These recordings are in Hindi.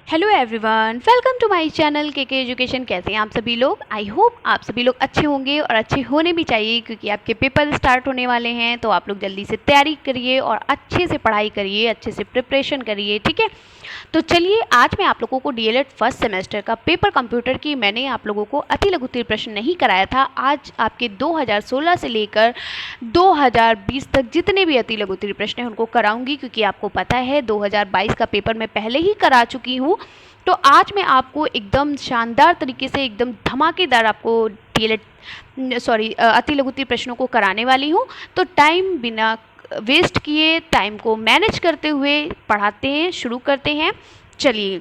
Hello everyone, welcome to my channel के एजुकेशन। कैसे हैं आप सभी लोग? आई होप आप सभी लोग अच्छे होंगे और अच्छे होने भी चाहिए, क्योंकि आपके पेपर स्टार्ट होने वाले हैं। तो आप लोग जल्दी से तैयारी करिए और अच्छे से पढ़ाई करिए, अच्छे से प्रिपरेशन करिए, ठीक है। तो चलिए, आज मैं आप लोगों को डीएलएड फर्स्ट सेमेस्टर का पेपर कंप्यूटर की मैंने आप लोगों को अति लघु उत्तीर्ण प्रश्न नहीं कराया था। आज आपके 2016 से लेकर 2020 तक जितने भी अति लघु उत्तीर्ण प्रश्न हैं उनको कराऊंगी, क्योंकि आपको पता है 2022 का पेपर मैं पहले ही करा चुकी हूँ। तो आज मैं आपको एकदम शानदार तरीके से, एकदम धमाकेदार आपको अति लघु उत्तीर्ण प्रश्नों को कराने वाली हूँ। तो टाइम बिना वेस्ट किए, टाइम को मैनेज करते हुए पढ़ाते हैं, शुरू करते हैं। चलिए,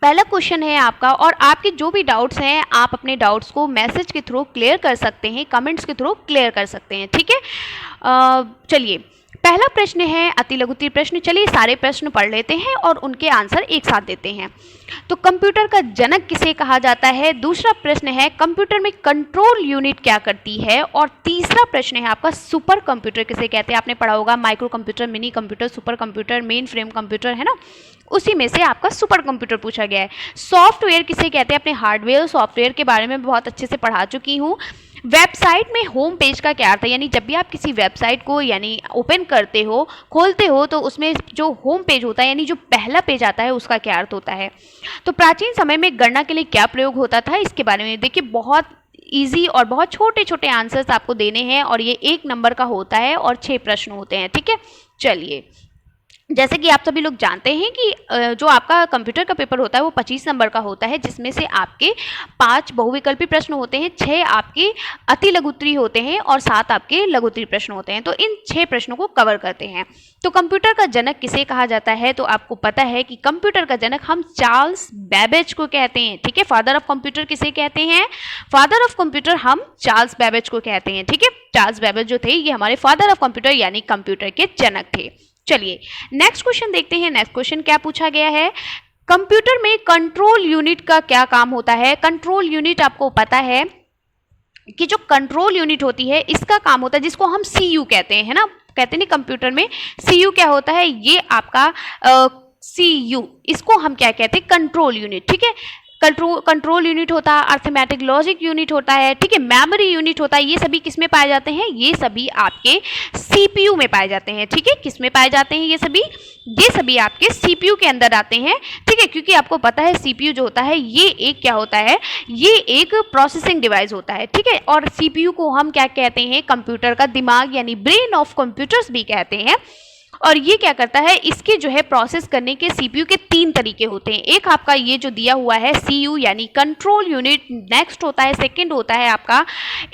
पहला क्वेश्चन है आपका, और आपके जो भी डाउट्स हैं आप अपने डाउट्स को मैसेज के थ्रू क्लियर कर सकते हैं, कमेंट्स के थ्रू क्लियर कर सकते हैं, ठीक है। चलिए, पहला प्रश्न है अति लघु उत्तीर्ण प्रश्न। चलिए सारे प्रश्न पढ़ लेते हैं और उनके आंसर एक साथ देते हैं। तो कंप्यूटर का जनक किसे कहा जाता है? दूसरा प्रश्न है कंप्यूटर में कंट्रोल यूनिट क्या करती है? और तीसरा प्रश्न है आपका सुपर कंप्यूटर किसे कहते हैं? आपने पढ़ा होगा micro computer, mini computer, super computer, main frame computer, है ना। उसी में से आपका सुपर कंप्यूटर पूछा गया है। सॉफ्टवेयर किसे कहते हैं? अपने हार्डवेयर सॉफ्टवेयर के बारे में बहुत अच्छे से पढ़ा चुकी हूँ। वेबसाइट में होम पेज का क्या अर्थ है? यानी जब भी आप किसी वेबसाइट को यानी ओपन करते हो, खोलते हो, तो उसमें जो होम पेज होता है यानी जो पहला पेज आता है उसका क्या अर्थ होता है? तो प्राचीन समय में गणना के लिए क्या प्रयोग होता था? इसके बारे में देखिए, बहुत इजी और बहुत छोटे छोटे आंसर्स आपको देने हैं, और ये 1 नंबर का होता है और 6 प्रश्न होते हैं, ठीक है। चलिए, जैसे कि आप सभी लोग जानते हैं कि जो आपका कंप्यूटर का पेपर होता है वो 25 नंबर का होता है, जिसमें से आपके 5 बहुविकल्पी प्रश्न होते हैं, 6 आपके अति लघु उत्तरीय होते हैं और 7 आपके लघु उत्तरीय प्रश्न होते हैं। तो इन 6 प्रश्नों को कवर करते हैं। तो कंप्यूटर का जनक किसे कहा जाता है? तो आपको पता है कि कंप्यूटर का जनक हम चार्ल्स बेबेज को कहते हैं, ठीक है। फादर ऑफ कंप्यूटर किसे कहते हैं? फादर ऑफ कंप्यूटर हम चार्ल्स बेबेज को कहते हैं, ठीक है। चार्ल्स बेबेज जो थे ये हमारे फादर ऑफ कंप्यूटर यानी कंप्यूटर के जनक थे। चलिए, नेक्स्ट क्वेश्चन देखते हैं। नेक्स्ट क्वेश्चन क्या पूछा गया है? कंप्यूटर में कंट्रोल यूनिट का क्या काम होता है? कंट्रोल यूनिट आपको पता है कि जो कंट्रोल यूनिट होती है इसका काम होता है, जिसको हम सीयू कहते हैं, है ना। कहते हैं कंप्यूटर में सीयू क्या होता है? ये आपका सीयू, इसको हम क्या कहते हैं? कंट्रोल यूनिट, ठीक है। कंट्रोल यूनिट होता है, अर्थमेटिक लॉजिक यूनिट होता है, ठीक है, मेमोरी यूनिट होता है। ये सभी किस में पाए जाते हैं? ये सभी आपके सीपीयू में पाए जाते हैं, ठीक है। किस में पाए जाते हैं ये सभी आपके सीपीयू के अंदर आते हैं, ठीक है। क्योंकि आपको पता है सीपीयू जो होता है ये एक क्या होता है? ये एक प्रोसेसिंग डिवाइस होता है, ठीक है। और सीपीयू को हम क्या कहते हैं? कंप्यूटर का दिमाग यानी ब्रेन ऑफ कंप्यूटर्स भी कहते हैं। और ये क्या करता है? इसके जो है प्रोसेस करने के सीपीयू के 3 तरीके होते हैं। एक आपका ये जो दिया हुआ है सीयू यानी कंट्रोल यूनिट, नेक्स्ट होता है, सेकंड होता है आपका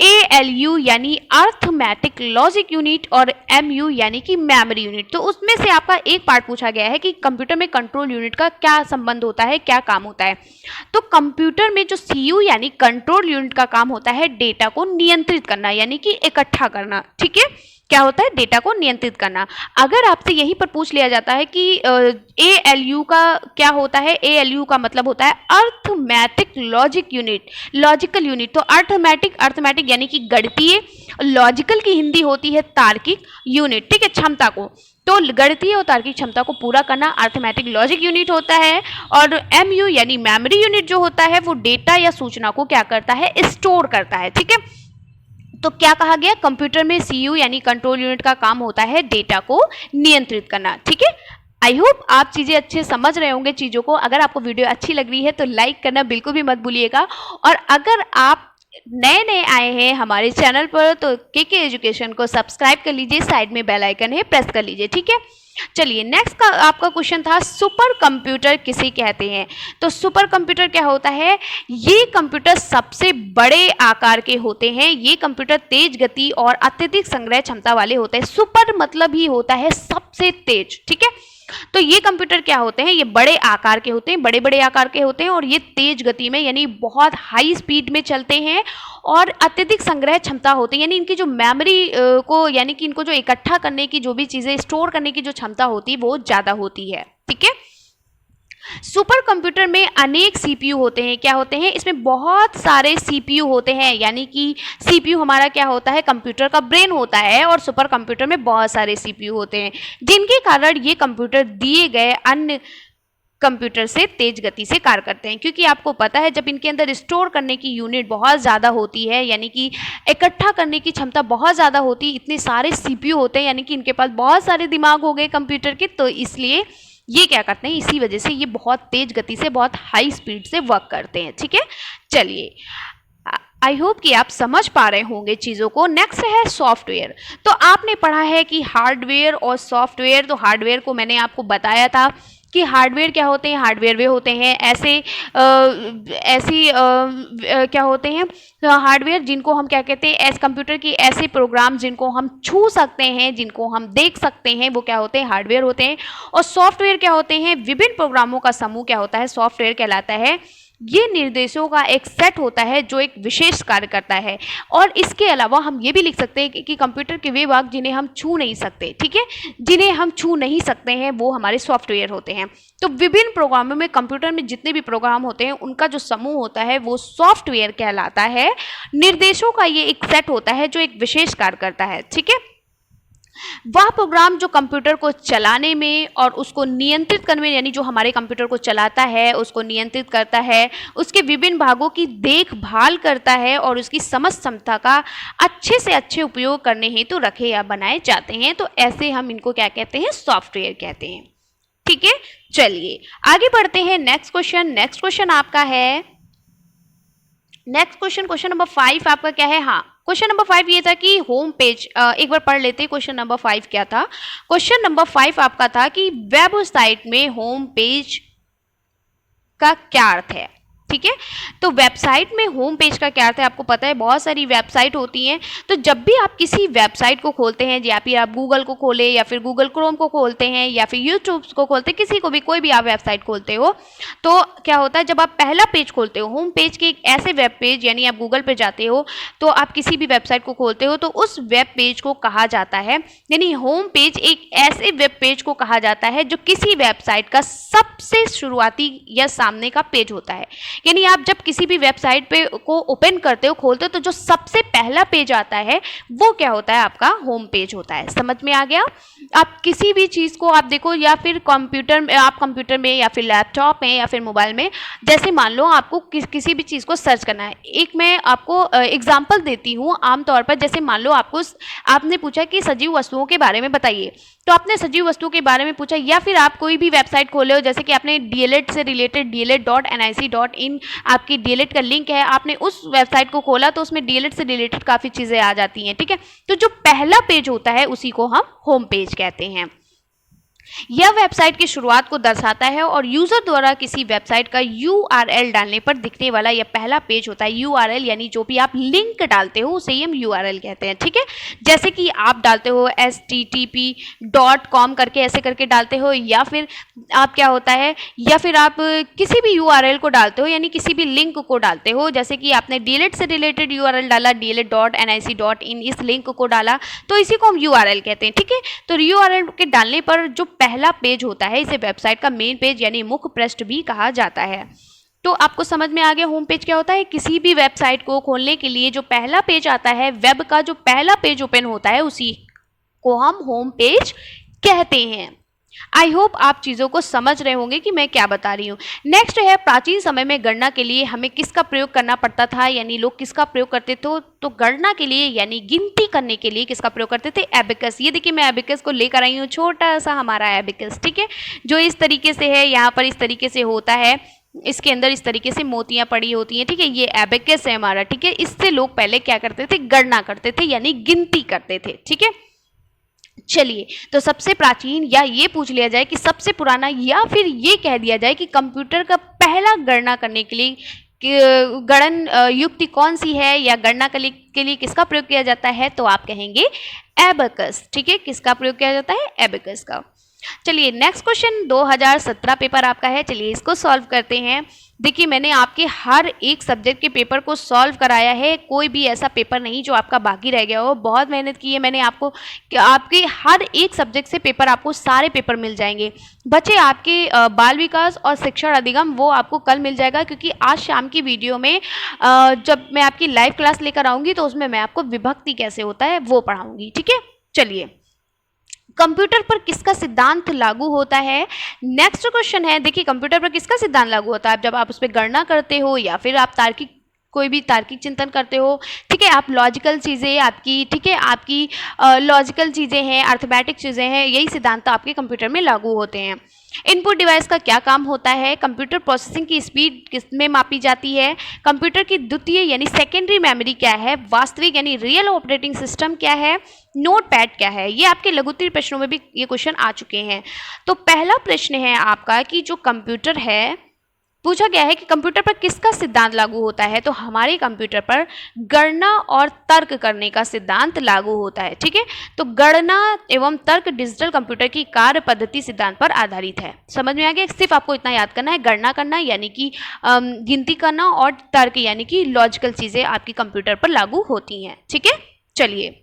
एएलयू यानी अर्थमेटिक लॉजिक यूनिट, और एमयू यानी कि मेमोरी यूनिट। तो उसमें से आपका एक पार्ट पूछा गया है कि कंप्यूटर में कंट्रोल यूनिट का क्या संबंध होता है, क्या काम होता है। तो कंप्यूटर में जो सीयू यानी कंट्रोल यूनिट का काम होता है डेटा को नियंत्रित करना यानी कि इकट्ठा करना, ठीक है। क्या होता है? डेटा को नियंत्रित करना। अगर आपसे यहीं पर पूछ लिया जाता है कि एएलयू का क्या होता है? एएलयू का मतलब होता है arithmetic logic unit, logical unit. तो अर्थमेटिक यानी कि गणितीय, लॉजिकल की हिंदी होती है तार्किक यूनिट, ठीक है, क्षमता को। तो गणितीय और तार्किक क्षमता को पूरा करना अर्थमेटिक लॉजिक यूनिट होता है। और एमयू यानी मेमोरी यूनिट जो होता है वो डेटा या सूचना को क्या करता है? स्टोर करता है, ठीक है। तो क्या कहा गया? कंप्यूटर में सीयू यानी कंट्रोल यूनिट का काम होता है डेटा को नियंत्रित करना, ठीक है। आई होप आप चीजें अच्छे समझ रहे होंगे चीजों को। अगर आपको वीडियो अच्छी लग रही है तो लाइक करना बिल्कुल भी मत भूलिएगा। और अगर आप नए आए हैं हमारे चैनल पर तो केके एजुकेशन को सब्सक्राइब कर लीजिए, साइड में बेल आइकन है, प्रेस कर लीजिए, ठीक है। चलिए, नेक्स्ट का आपका क्वेश्चन था सुपर कंप्यूटर किसे कहते हैं? तो सुपर कंप्यूटर क्या होता है? ये कंप्यूटर सबसे बड़े आकार के होते हैं। ये कंप्यूटर तेज गति और अत्यधिक संग्रह क्षमता वाले होते हैं। सुपर मतलब ही होता है सबसे तेज, ठीक है। तो ये कंप्यूटर क्या होते हैं? ये बड़े आकार के होते हैं, बड़े बड़े आकार के होते हैं, और ये तेज गति में यानी बहुत हाई स्पीड में चलते हैं, और अत्यधिक संग्रह क्षमता होती है यानी इनकी जो मेमोरी को यानी कि इनको जो इकट्ठा करने की, जो भी चीजें स्टोर करने की जो क्षमता होती है वो ज्यादा होती है, ठीक है। सुपर कंप्यूटर में अनेक सीपीयू होते हैं। क्या होते हैं? इसमें बहुत सारे सीपीयू होते हैं, यानी कि सीपीयू हमारा क्या होता है? कंप्यूटर का ब्रेन होता है, और सुपर कंप्यूटर में बहुत सारे सीपीयू होते हैं, जिनके कारण ये कंप्यूटर दिए गए अन्य कंप्यूटर से तेज गति से कार्य करते हैं, क्योंकि आपको पता है जब इनके अंदर स्टोर करने की यूनिट बहुत ज़्यादा होती है, यानी कि इकट्ठा करने की क्षमता बहुत ज़्यादा होती है, इतने सारे सीपीयू होते हैं, यानी कि इनके पास बहुत सारे दिमाग हो गए कंप्यूटर के, तो इसलिए ये क्या करते हैं, इसी वजह से ये बहुत तेज गति से, बहुत हाई स्पीड से वर्क करते हैं। ठीक है, चलिए आई होप कि आप समझ पा रहे होंगे चीज़ों को। नेक्स्ट है सॉफ्टवेयर। तो आपने पढ़ा है कि हार्डवेयर और सॉफ्टवेयर। तो हार्डवेयर को मैंने आपको बताया था कि हार्डवेयर क्या होते हैं। हार्डवेयर वे होते हैं क्या होते हैं हार्डवेयर, जिनको हम क्या कहते हैं, एस कंप्यूटर की ऐसे प्रोग्राम जिनको हम छू सकते हैं, जिनको हम देख सकते हैं, वो क्या होते हैं, हार्डवेयर होते हैं। और सॉफ्टवेयर क्या होते हैं, विभिन्न प्रोग्रामों का समूह क्या होता है, सॉफ्टवेयर कहलाता है। ये निर्देशों का एक सेट होता है जो एक विशेष कार्य करता है। और इसके अलावा हम ये भी लिख सकते हैं कि कंप्यूटर के वे भाग जिन्हें हम छू नहीं सकते, ठीक है, जिन्हें हम छू नहीं सकते हैं, वो हमारे सॉफ्टवेयर होते हैं। तो विभिन्न प्रोग्रामों में, कंप्यूटर में जितने भी प्रोग्राम होते हैं उनका जो समूह होता है वो सॉफ्टवेयर कहलाता है। निर्देशों का ये एक सेट होता है जो एक विशेष कार्य करता है। ठीक है, वह प्रोग्राम जो कंप्यूटर को चलाने में और उसको नियंत्रित करने में, यानी जो हमारे कंप्यूटर को चलाता है, उसको नियंत्रित करता है, उसके विभिन्न भागों की देखभाल करता है और उसकी समझ क्षमता का अच्छे से अच्छे उपयोग करने हेतु रखे या बनाए जाते हैं। तो ऐसे हम इनको क्या कहते हैं, सॉफ्टवेयर कहते हैं। ठीक है, चलिए आगे बढ़ते हैं। नेक्स्ट क्वेश्चन आपका है, क्वेश्चन नंबर 5 आपका क्या है। हाँ, क्वेश्चन नंबर 5 ये था कि होम पेज, एक बार पढ़ लेते हैं क्वेश्चन नंबर 5 क्या था। क्वेश्चन नंबर 5 आपका था कि वेबसाइट में होम पेज का क्या अर्थ है। ठीक है, तो वेबसाइट में होम पेज का क्या अर्थ है, आपको पता है बहुत सारी वेबसाइट होती हैं। तो जब भी आप किसी वेबसाइट को खोलते हैं, या फिर आप गूगल को खोले, या फिर गूगल क्रोम को खोलते हैं, या फिर यूट्यूब को खोलते हैं, किसी को भी, कोई भी आप वेबसाइट खोलते हो, तो क्या होता है, जब आप पहला पेज खोलते हो, होम पेज के एक ऐसे वेब पेज, यानी आप गूगल पे जाते हो तो आप किसी भी वेबसाइट को खोलते हो, तो उस वेब पेज को कहा जाता है, यानी होम पेज एक ऐसे वेब पेज को कहा जाता है जो किसी वेबसाइट का सबसे शुरुआती या सामने का पेज होता है। यानी आप जब किसी भी वेबसाइट पे को ओपन करते हो, खोलते हो, तो जो सबसे पहला पेज आता है वो क्या होता है, आपका होम पेज होता है। समझ में आ गया। आप किसी भी चीज़ को आप देखो, या फिर कंप्यूटर में या फिर लैपटॉप में या फिर मोबाइल में, जैसे मान लो आपको किसी भी चीज़ को सर्च करना है। एक मैं आपको एग्जांपल देती हूँ। आमतौर पर जैसे मान लो आपने पूछा कि सजीव वस्तुओं के बारे में बताइए, तो आपने सजीव वस्तुओं के बारे में पूछा, या फिर आप कोई भी वेबसाइट खोले हो, जैसे कि आपने डीएलएड से रिलेटेड dled.nic.in आपकी डीएलएड का लिंक है, आपने उस वेबसाइट को खोला, तो उसमें डीएलएड से रिलेटेड काफ़ी चीज़ें आ जाती हैं। ठीक है, तो जो पहला पेज होता है उसी को हम होम पेज कहते हैं। यह वेबसाइट की शुरुआत को दर्शाता है और यूजर द्वारा किसी वेबसाइट का URL डालने पर दिखने वाला यह पहला पेज होता है। URL यानी जो भी आप लिंक डालते हो उसे हम URL कहते हैं। ठीक है, जैसे कि आप डालते हो http.com करके, ऐसे करके डालते हो, या फिर आप क्या होता है, या फिर आप किसी भी URL को डालते हो, यानी किसी भी लिंक को डालते हो, जैसे कि आपने डीएलएड से रिलेटेड URL डाला, dled.nic.in, इस लिंक को डाला, तो इसी को हम URL कहते हैं। ठीक है, तो URL के डालने पर जो पहला पेज होता है इसे वेबसाइट का मेन पेज यानी मुख्य पृष्ठ भी कहा जाता है। तो आपको समझ में आ गया होम पेज क्या होता है। किसी भी वेबसाइट को खोलने के लिए जो पहला पेज आता है, वेब का जो पहला पेज ओपन होता है, उसी को हम होम पेज कहते हैं। आई होप आप चीज़ों को समझ रहे होंगे कि मैं क्या बता रही हूँ। नेक्स्ट है, प्राचीन समय में गणना के लिए हमें किसका प्रयोग करना पड़ता था, यानी लोग किसका प्रयोग करते थे, तो गणना के लिए यानी गिनती करने के लिए किसका प्रयोग करते थे, एबेकस। ये देखिए मैं एबेकस को लेकर आई हूँ, छोटा सा हमारा एबेकस। ठीक है, जो इस तरीके से है, यहाँ पर इस तरीके से होता है, इसके अंदर इस तरीके से मोतियां पड़ी होती हैं। ठीक है, ये एबेकस है हमारा। ठीक है, इससे लोग पहले क्या करते थे, गणना करते थे, यानी गिनती करते थे। ठीक है, चलिए तो सबसे प्राचीन, या ये पूछ लिया जाए कि सबसे पुराना, या फिर ये कह दिया जाए कि कंप्यूटर का पहला गणना करने के लिए गणन युक्ति कौन सी है, या गणना के लिए किसका प्रयोग किया जाता है, तो आप कहेंगे एबेकस। ठीक है, किसका प्रयोग किया जाता है, एबेकस का। चलिए नेक्स्ट क्वेश्चन 2017 पेपर आपका है। चलिए इसको सॉल्व करते हैं। देखिए मैंने आपके हर एक सब्जेक्ट के पेपर को सॉल्व कराया है, कोई भी ऐसा पेपर नहीं जो आपका बाकी रह गया हो। बहुत मेहनत की है मैंने आपको कि आपके हर एक सब्जेक्ट से पेपर, आपको सारे पेपर मिल जाएंगे। बच्चे आपके बाल विकास और शिक्षण अधिगम वो आपको कल मिल जाएगा, क्योंकि आज शाम की वीडियो में जब मैं आपकी लाइव क्लास लेकर आऊँगी तो उसमें मैं आपको विभक्ति कैसे होता है वो पढ़ाऊँगी। ठीक है, चलिए कंप्यूटर पर किसका सिद्धांत लागू होता है? नेक्स्ट क्वेश्चन है, देखिए कंप्यूटर पर किसका सिद्धांत लागू होता है? जब आप उस पर गणना करते हो या फिर आप कोई भी तार्किक चिंतन करते हो, ठीक है, आप लॉजिकल चीज़ें आपकी, ठीक है, आपकी लॉजिकल चीज़ें हैं, अर्थमेटिक चीज़ें हैं, यही सिद्धांत आपके कंप्यूटर में लागू होते हैं। इनपुट डिवाइस का क्या काम होता है? कंप्यूटर प्रोसेसिंग की स्पीड किस में मापी जाती है? कंप्यूटर की द्वितीय यानी सेकेंडरी मेमोरी क्या है? वास्तविक यानी रियल ऑपरेटिंग सिस्टम क्या है? नोटपैड क्या है? ये आपके लघुत्तरीय प्रश्नों में भी ये क्वेश्चन आ चुके हैं। तो पहला प्रश्न है आपका कि जो कंप्यूटर है, पूछा गया है कि कंप्यूटर पर किसका सिद्धांत लागू होता है? तो हमारे कंप्यूटर पर गणना और तर्क करने का सिद्धांत लागू होता है, ठीक है। तो गणना एवं तर्क डिजिटल कंप्यूटर की कार्य पद्धति सिद्धांत पर आधारित है। समझ में आ गया? सिर्फ आपको इतना याद करना है, गणना करना यानी कि गिनती करना, और तर्क यानी कि लॉजिकल चीजें आपकी कंप्यूटर पर लागू होती हैं, ठीक है। चलिए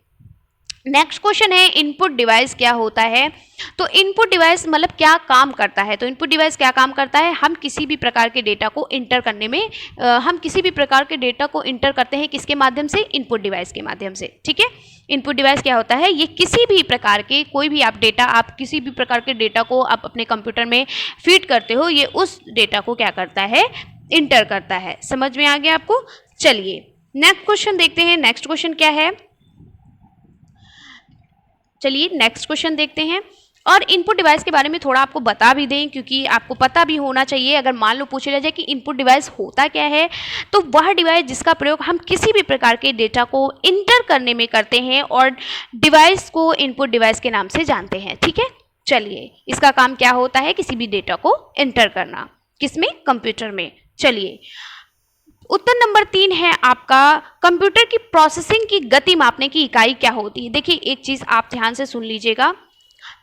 नेक्स्ट क्वेश्चन है, इनपुट डिवाइस क्या होता है? तो इनपुट डिवाइस मतलब क्या काम करता है? तो इनपुट डिवाइस क्या काम करता है? हम किसी भी प्रकार के डेटा को इंटर करने में हम किसी भी प्रकार के डेटा को इंटर करते हैं, किसके माध्यम से? इनपुट डिवाइस के माध्यम से, ठीक है। इनपुट डिवाइस क्या होता है? ये किसी भी प्रकार के कोई भी आप डेटा, आप किसी भी प्रकार के डेटा को आप अपने कंप्यूटर में फीड करते हो, ये उस डेटा को क्या करता है? इंटर करता है। समझ में आ गया आपको? चलिए नेक्स्ट क्वेश्चन देखते हैं। नेक्स्ट क्वेश्चन क्या है? चलिए नेक्स्ट क्वेश्चन देखते हैं। और इनपुट डिवाइस के बारे में थोड़ा आपको बता भी दें, क्योंकि आपको पता भी होना चाहिए। अगर मान लो पूछा जाए कि इनपुट डिवाइस होता क्या है, तो वह डिवाइस जिसका प्रयोग हम किसी भी प्रकार के डेटा को इंटर करने में करते हैं और डिवाइस को इनपुट डिवाइस के नाम से जानते हैं, ठीक है। चलिए इसका काम क्या होता है? किसी भी डेटा को इंटर करना, किसमें? कंप्यूटर में। चलिए उत्तर नंबर 3 है आपका, कंप्यूटर की प्रोसेसिंग की गति मापने की इकाई क्या होती है? देखिए एक चीज आप ध्यान से सुन लीजिएगा,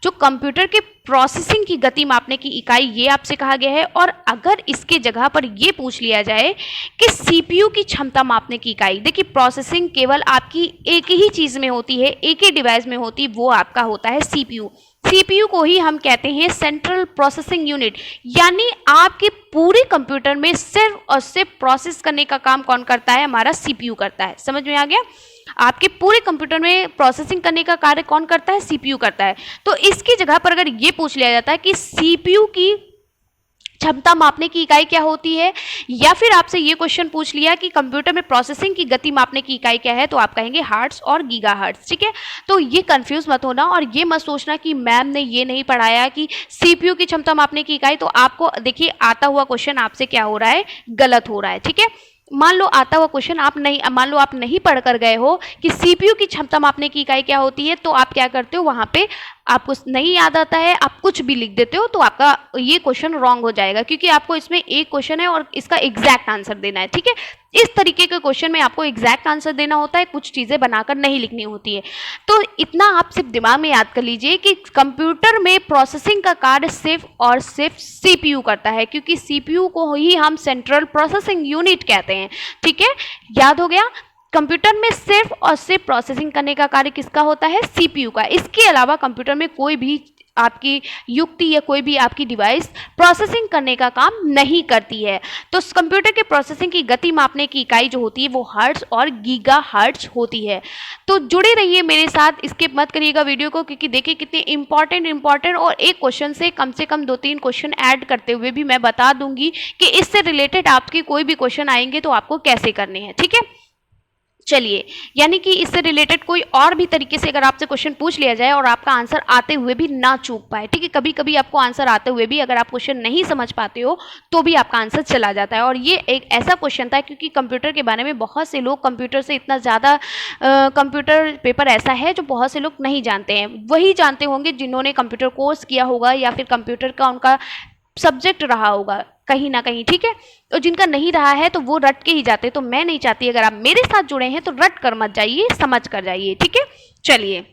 जो कंप्यूटर के प्रोसेसिंग की गति मापने की इकाई ये आपसे कहा गया है। और अगर इसके जगह पर ये पूछ लिया जाए कि सीपीयू की क्षमता मापने की इकाई, देखिए प्रोसेसिंग केवल आपकी एक ही चीज में होती है, एक ही डिवाइस में होती है, वो आपका होता है सीपीयू। सीपीयू को ही हम कहते हैं सेंट्रल प्रोसेसिंग यूनिट, यानी आपके पूरे कंप्यूटर में सिर्फ और सिर्फ प्रोसेस करने का काम कौन करता है? हमारा सीपीयू करता है। समझ में आ गया? आपके पूरे कंप्यूटर में प्रोसेसिंग करने का कार्य कौन करता है? सीपीयू करता है। तो इसकी जगह पर अगर ये पूछ लिया जाता है कि सीपीयू की क्षमता मापने की इकाई क्या होती है, या फिर आपसे ये क्वेश्चन पूछ लिया कि कंप्यूटर में प्रोसेसिंग की गति मापने की इकाई क्या है, तो आप कहेंगे हर्ट्ज और गीगाहर्ट्ज, ठीक है। तो ये कंफ्यूज मत होना और ये मत सोचना कि मैम ने ये नहीं पढ़ाया कि सीपीयू की क्षमता मापने की इकाई। तो आपको देखिए आता हुआ क्वेश्चन आपसे क्या हो रहा है? गलत हो रहा है, ठीक है। मान लो आता हुआ क्वेश्चन मान लो आप नहीं पढ़ कर गए हो कि सीपीयू की क्षमता मापने की इकाई क्या होती है, तो आप क्या करते हो? वहां पे आपको नहीं याद आता है, आप कुछ भी लिख देते हो, तो आपका ये क्वेश्चन रॉन्ग हो जाएगा, क्योंकि आपको इसमें एक क्वेश्चन है और इसका एग्जैक्ट आंसर देना है, ठीक है। इस तरीके के क्वेश्चन में आपको एग्जैक्ट आंसर देना होता है, कुछ चीजें बनाकर नहीं लिखनी होती है। तो इतना आप सिर्फ दिमाग में याद कर लीजिए कि कंप्यूटर में प्रोसेसिंग का कार्य सिर्फ और सिर्फ सीपीयू करता है, क्योंकि सीपीयू को ही हम सेंट्रल प्रोसेसिंग यूनिट कहते हैं, ठीक है। याद हो गया? कंप्यूटर में सिर्फ और सिर्फ प्रोसेसिंग करने का कार्य किसका होता है? सीपीयू का। इसके अलावा कंप्यूटर में कोई भी आपकी युक्ति या कोई भी आपकी डिवाइस प्रोसेसिंग करने का काम नहीं करती है। तो कंप्यूटर के प्रोसेसिंग की गति मापने की इकाई जो होती है वो हर्ट्ज और गीगाहर्ट्ज होती है। तो जुड़े रहिए मेरे साथ, स्किप मत करिएगा वीडियो को, क्योंकि देखिए कितने इंपॉर्टेंट और एक क्वेश्चन से कम 2-3 क्वेश्चन ऐड करते हुए भी मैं बता दूंगी कि इससे रिलेटेड आपके कोई भी क्वेश्चन आएंगे तो आपको कैसे करने हैं, ठीक है। चलिए, यानी कि इससे रिलेटेड कोई और भी तरीके से अगर आपसे क्वेश्चन पूछ लिया जाए और आपका आंसर आते हुए भी ना चूक पाए, ठीक है। कभी कभी आपको आंसर आते हुए भी अगर आप क्वेश्चन नहीं समझ पाते हो तो भी आपका आंसर चला जाता है। और ये एक ऐसा क्वेश्चन था क्योंकि कंप्यूटर के बारे में बहुत से लोग, कंप्यूटर से इतना ज़्यादा कंप्यूटर पेपर ऐसा है जो बहुत से लोग नहीं जानते हैं। वही जानते होंगे जिन्होंने कंप्यूटर कोर्स किया होगा या फिर कंप्यूटर का उनका सब्जेक्ट रहा होगा कहीं ना कहीं, ठीक है। तो जिनका नहीं रहा है तो वो रट के ही जाते। तो मैं नहीं चाहती अगर आप मेरे साथ जुड़े हैं तो रट कर मत जाइए, समझ कर जाइए, ठीक है। चलिए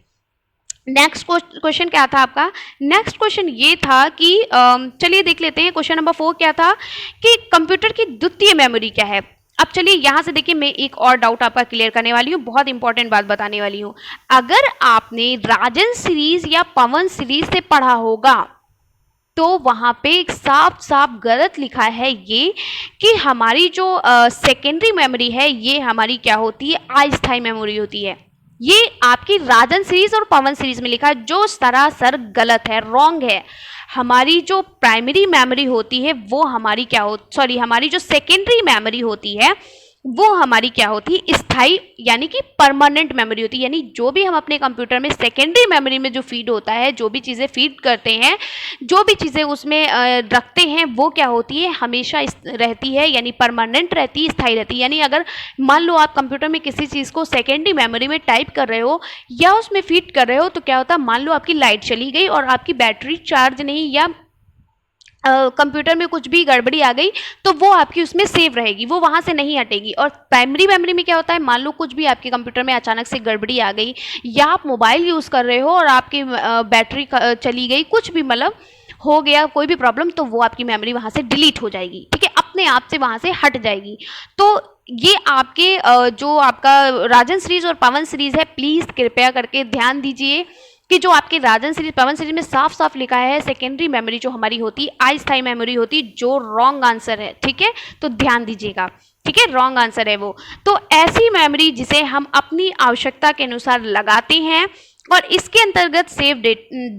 नेक्स्ट क्वेश्चन क्या था आपका? नेक्स्ट क्वेश्चन ये था कि चलिए देख लेते हैं क्वेश्चन नंबर 4 क्या था कि कंप्यूटर की द्वितीय मेमोरी क्या है। अब चलिए यहाँ से देखिए, मैं एक और डाउट आपका क्लियर करने वाली हूँ, बहुत इंपॉर्टेंट बात बताने वाली हूँ। अगर आपने राजन सीरीज या पवन सीरीज से पढ़ा होगा तो वहाँ पे एक साफ साफ गलत लिखा है ये कि हमारी जो सेकेंडरी मेमोरी है ये हमारी क्या होती है? अस्थायी मेमोरी होती है। ये आपकी राजन सीरीज और पवन सीरीज में लिखा है, जो सरासर गलत है, रॉन्ग है। हमारी जो प्राइमरी मेमोरी होती है वो हमारी क्या हो सॉरी हमारी जो सेकेंडरी मेमोरी होती है वो हमारी क्या होती है, स्थायी यानी कि परमानेंट मेमोरी होती है। यानी जो भी हम अपने कंप्यूटर में सेकेंडरी मेमोरी में जो फीड होता है, जो भी चीज़ें फीड करते हैं, जो भी चीज़ें उसमें रखते हैं, वो क्या होती है, हमेशा रहती है, यानी परमानेंट रहती है, स्थायी रहती है। यानी अगर मान लो आप कंप्यूटर में किसी चीज़ को सेकेंडरी मेमोरी में टाइप कर रहे हो या उसमें फीड कर रहे हो, तो क्या होता है, मान लो आपकी लाइट चली गई और आपकी बैटरी चार्ज नहीं, या कंप्यूटर में कुछ भी गड़बड़ी आ गई, तो वो आपकी उसमें सेव रहेगी, वो वहाँ से नहीं हटेगी। और प्राइमरी मेमोरी में क्या होता है, मान लो कुछ भी आपके कंप्यूटर में अचानक से गड़बड़ी आ गई, या आप मोबाइल यूज़ कर रहे हो और आपकी बैटरी चली गई, कुछ भी मतलब हो गया कोई भी प्रॉब्लम, तो वो आपकी मेमोरी वहाँ से डिलीट हो जाएगी, ठीक है, अपने आप से वहाँ से हट जाएगी। तो ये आपके जो आपका राजन सीरीज और पवन सीरीज है, प्लीज़ कृपया करके ध्यान दीजिए कि जो आपके राजन सीरीज पवन सीरीज में साफ साफ लिखा है सेकेंडरी मेमोरी जो हमारी होती है अस्थायी मेमोरी होती, जो रॉन्ग आंसर है, ठीक है, तो ध्यान दीजिएगा, ठीक है, रॉन्ग आंसर है वो। तो ऐसी मेमोरी जिसे हम अपनी आवश्यकता के अनुसार लगाते हैं और इसके अंतर्गत सेव